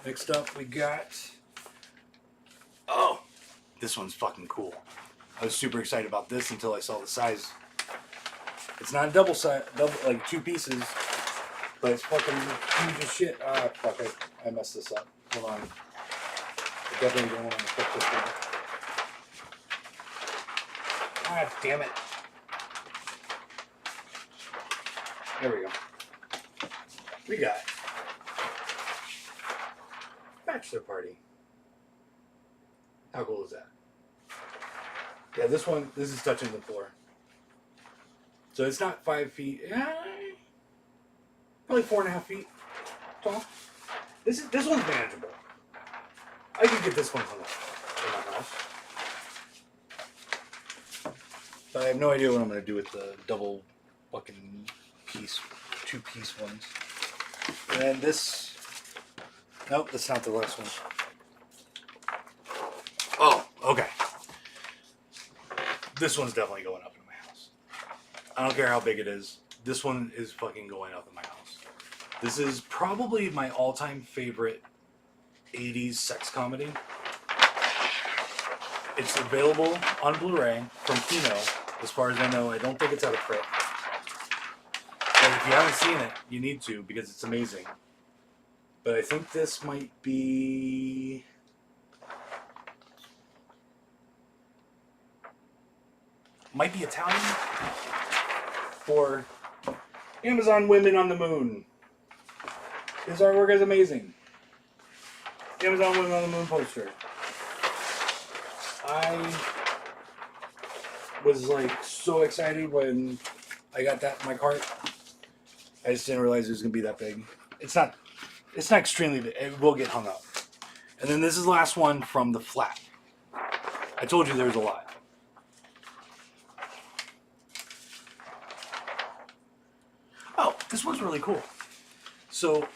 Next up we got, oh, this one's fucking cool. I was super excited about this until I saw the size. It's not a double like 2 pieces, but it's fucking huge as shit. Ah, fuck, I messed this up. Hold on. I definitely don't want to put this one. God damn it. There we go. We got Bachelor Party. How cool is that? Yeah, this is touching the floor. So it's not 5 feet. Probably 4.5 feet tall. This one's manageable. I can get this one hung up in my house. But I have no idea what I'm going to do with the double fucking piece, 2-piece ones. And this... Nope, that's not the last one. Oh, okay. This one's definitely going up in my house. I don't care how big it is. This one is fucking going up in my house. This is probably my all-time favorite 80s sex comedy. It's available on Blu-ray from Kino. As far as I know, I don't think it's out of print. But if you haven't seen it, you need to because it's amazing. But I think this might be... Italian for Amazon Women on the Moon. His artwork is amazing. Amazon Women on the Moon poster. I was like so excited when I got that in my cart. I just didn't realize it was gonna be that big. It's not extremely big. It will get hung up. And then this is the last one from the flat. I told you there was a lot. Oh, this one's really cool. So,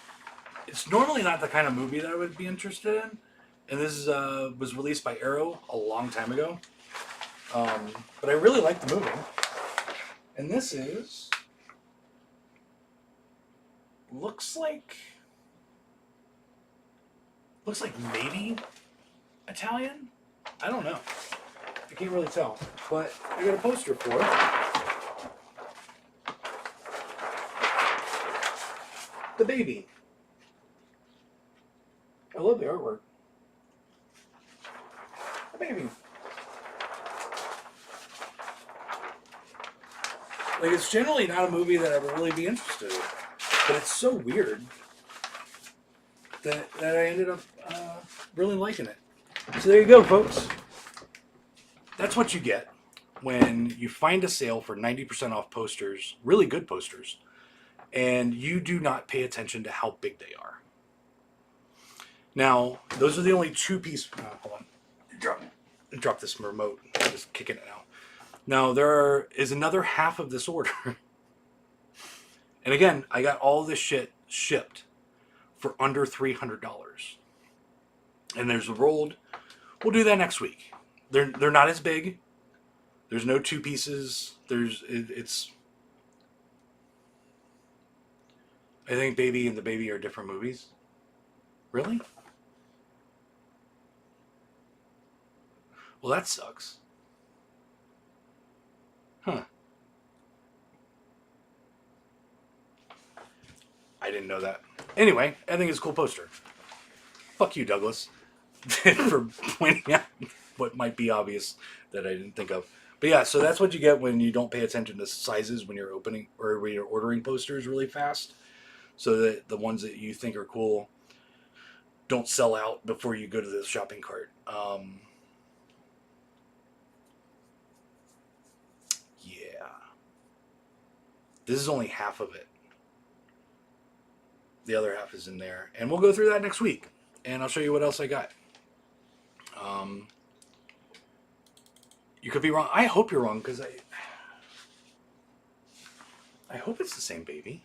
it's normally not the kind of movie that I would be interested in. And this was released by Arrow a long time ago. But I really like the movie. And this is... Looks like maybe Italian? I don't know. I can't really tell. But I got a poster for it. The baby. I love the artwork. The baby. Like, it's generally not a movie that I would really be interested in. But it's so weird that I ended up really liking it. So there you go, folks. That's what you get when you find a sale for 90% off posters, really good posters, and you do not pay attention to how big they are. Now, those are the only 2-piece... hold on. Drop this remote. I'm just kicking it out. Now, there is another half of this order. And again, I got all this shit shipped for under $300. And there's a rolled. We'll do that next week. They're not as big. There's no 2 pieces. It's... I think Baby and the Baby are different movies. Really? Well, that sucks. Huh. I didn't know that. Anyway, I think it's a cool poster. Fuck you, Douglas, for pointing out what might be obvious that I didn't think of. But yeah, so that's what you get when you don't pay attention to sizes when you're opening or when you're ordering posters really fast. So that the ones that you think are cool don't sell out before you go to the shopping cart. Yeah. This is only half of it. The other half is in there. And we'll go through that next week. And I'll show you what else I got. You could be wrong. I hope you're wrong because I hope it's the same baby.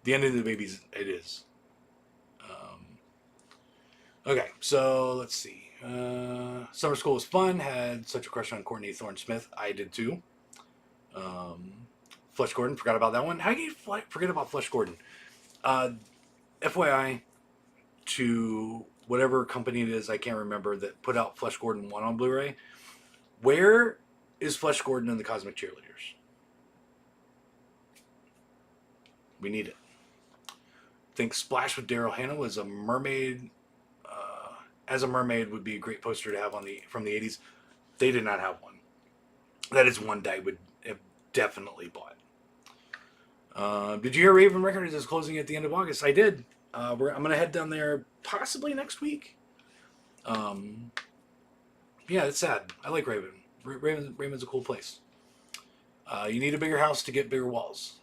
The end of the babies, it is. Okay, so let's see. Summer school was fun. Had such a crush on Courtney Thorne-Smith. I did too. Flesh Gordon, forgot about that one. How do you forget about Flesh Gordon? FYI to whatever company it is, I can't remember, that put out Flesh Gordon 1 on Blu-ray. Where is Flesh Gordon and the Cosmic Cheerleaders? We need it. I think Splash with Daryl Hannah was a mermaid. As a mermaid would be a great poster to have on from the 80s. They did not have one. that is one that I would have definitely bought. Did you hear Raven Records is closing at the end of August? I did. I'm going to head down there possibly next week. Um, yeah, it's sad. I like Raven. Raven's a cool place. You need a bigger house to get bigger walls.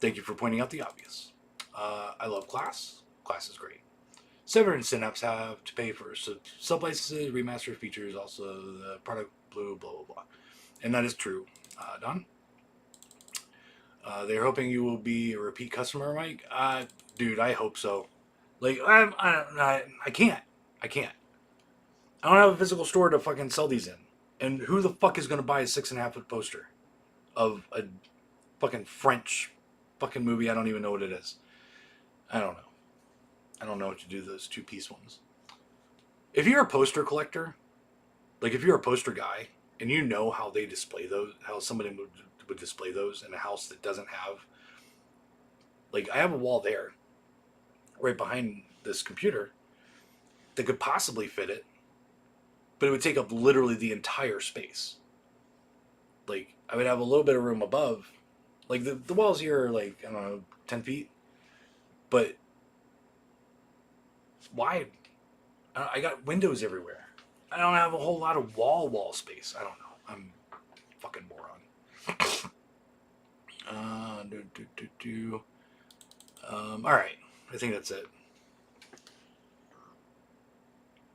Thank you for pointing out the obvious. I love Class. Class is great. Sever and Synapse have to pay for sub-licenses, remastered features, also the product blue, blah, blah, blah. And that is true. Don? They're hoping you will be a repeat customer, Mike. Dude, I hope so. Like, I can't. I can't. I don't have a physical store to fucking sell these in. And who the fuck is going to buy a 6.5-foot poster of a fucking French fucking movie? I don't even know what it is. I don't know. I don't know what to do those 2-piece ones. If you're a poster collector, like if you're a poster guy, and you know how they display those, how somebody would display those in a house that doesn't have, like I have a wall there, right behind this computer, that could possibly fit it, but it would take up literally the entire space. Like I would have a little bit of room above, like the walls here are like, I don't know, 10 feet, but wide. I got windows everywhere. I don't have a whole lot of wall space. I don't know. I'm a fucking moron. All right. I think that's it.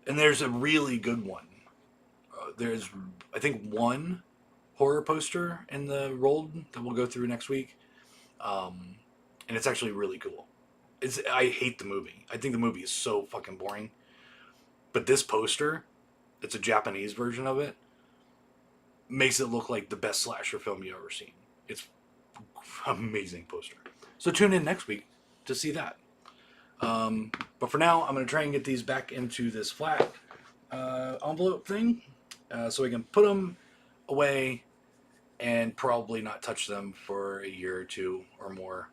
And there's a really good one. There's, I think, one horror poster in the rolled that we'll go through next week. And it's actually really cool. I hate the movie. I think the movie is so fucking boring. But this poster, it's a Japanese version of it, makes it look like the best slasher film you've ever seen. It's an amazing poster. So tune in next week to see that. But for now, I'm going to try and get these back into this flat envelope thing so we can put them away and probably not touch them for a year or two or more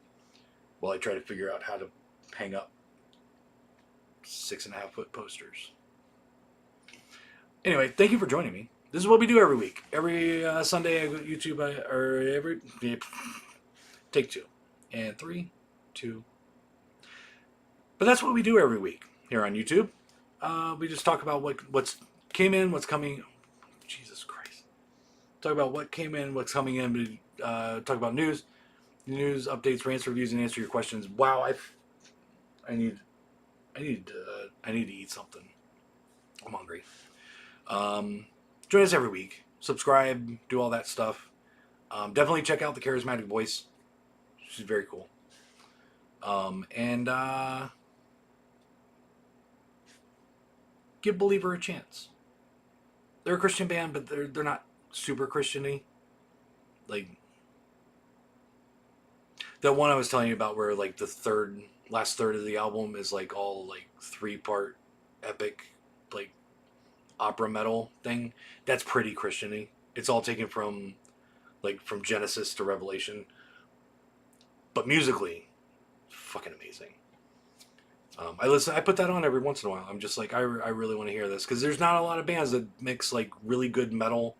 while I try to figure out how to hang up 6.5-foot posters. Anyway, thank you for joining me. This is what we do every week. Every Sunday, I go to YouTube, take 2. And 3, 2. But that's what we do every week here on YouTube. We just talk about what's came in, what's coming. Jesus Christ. Talk about what came in, what's coming in. Talk about news, updates, rants, reviews, and answer your questions. Wow, I need to eat something. I'm hungry. Join us every week. Subscribe, do all that stuff. Definitely check out the Charismatic Voice. She's very cool. And give Believer a chance. They're a Christian band, but they're not super Christian-y. Like that one I was telling you about where like the last third of the album is like all like 3-part epic like opera metal thing. That's pretty Christian-y. It's all taken from Genesis to Revelation. But musically, fucking amazing. I put that on every once in a while. I'm just like, I really want to hear this. Because there's not a lot of bands that mix like really good metal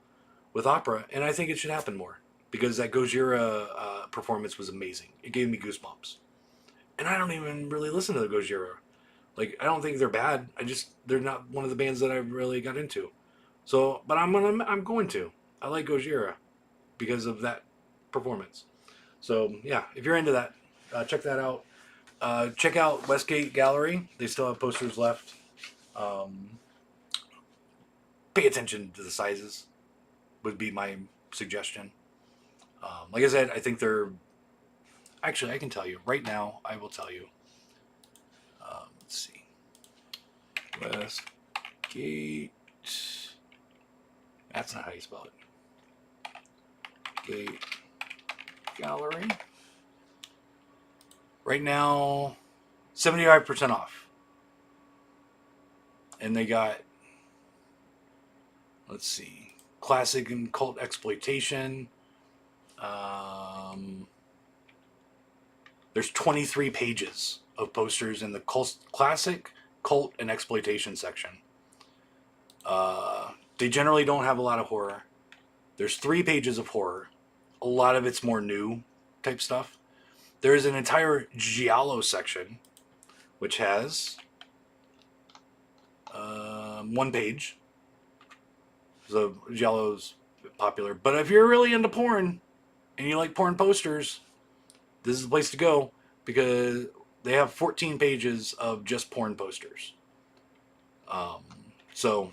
with opera. And I think it should happen more. Because that Gojira performance was amazing. It gave me goosebumps. And I don't even really listen to the Gojira. Like, I don't think they're bad. They're not one of the bands that I really got into. So, but I'm going to. I like Gojira because of that performance. So, yeah, if you're into that, check that out. Check out Westgate Gallery. They still have posters left. Pay attention to the sizes would be my suggestion. Like I said, I think they're... Actually, I can tell you. Right now, I will tell you. Let's see. Westgate... That's not how you spell it. Gate Gallery. Right now, 75% off. And they got, let's see, classic and cult exploitation. There's 23 pages of posters in the classic, cult, and exploitation section. They generally don't have a lot of horror. There's 3 pages of horror. A lot of it's more new type stuff. There's an entire giallo section, which has 1 page. So giallo's popular. But if you're really into porn and you like porn posters, this is the place to go, because they have 14 pages of just porn posters. So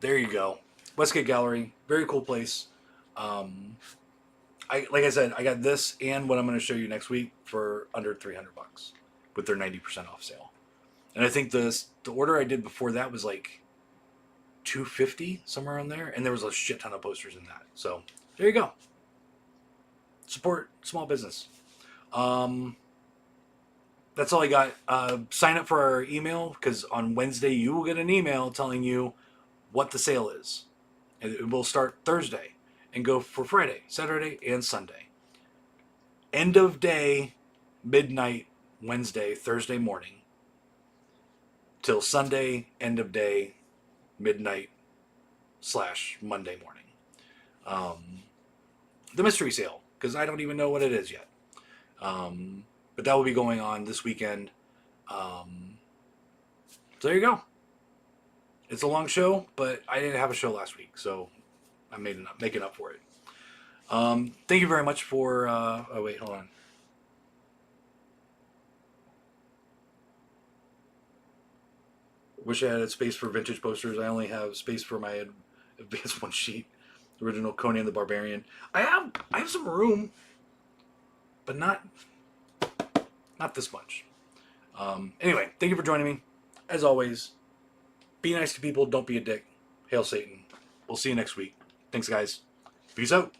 there you go. Westgate Gallery, very cool place. Like I said, I got this and what I'm going to show you next week for under $300 with their 90% off sale. And I think the order I did before that was like $250, somewhere around there, and there was a shit ton of posters in that. So there you go. Support small business. That's all I got. Sign up for our email, because on Wednesday you will get an email telling you what the sale is. And it will start Thursday and go for Friday, Saturday, and Sunday. End of day, midnight, Wednesday, Thursday morning, till Sunday, end of day, midnight / Monday morning. The mystery sale, because I don't even know what it is yet. But that will be going on this weekend. So there you go. It's a long show, but I didn't have a show last week, so I'm making up for it. Thank you very much for... oh, wait, hold on. Wish I had space for vintage posters. I only have space for my advanced one sheet. Original Conan the Barbarian. I have some room, but not this much. Anyway, thank you for joining me. As always, be nice to people. Don't be a dick. Hail Satan. We'll see you next week. Thanks, guys. Peace out.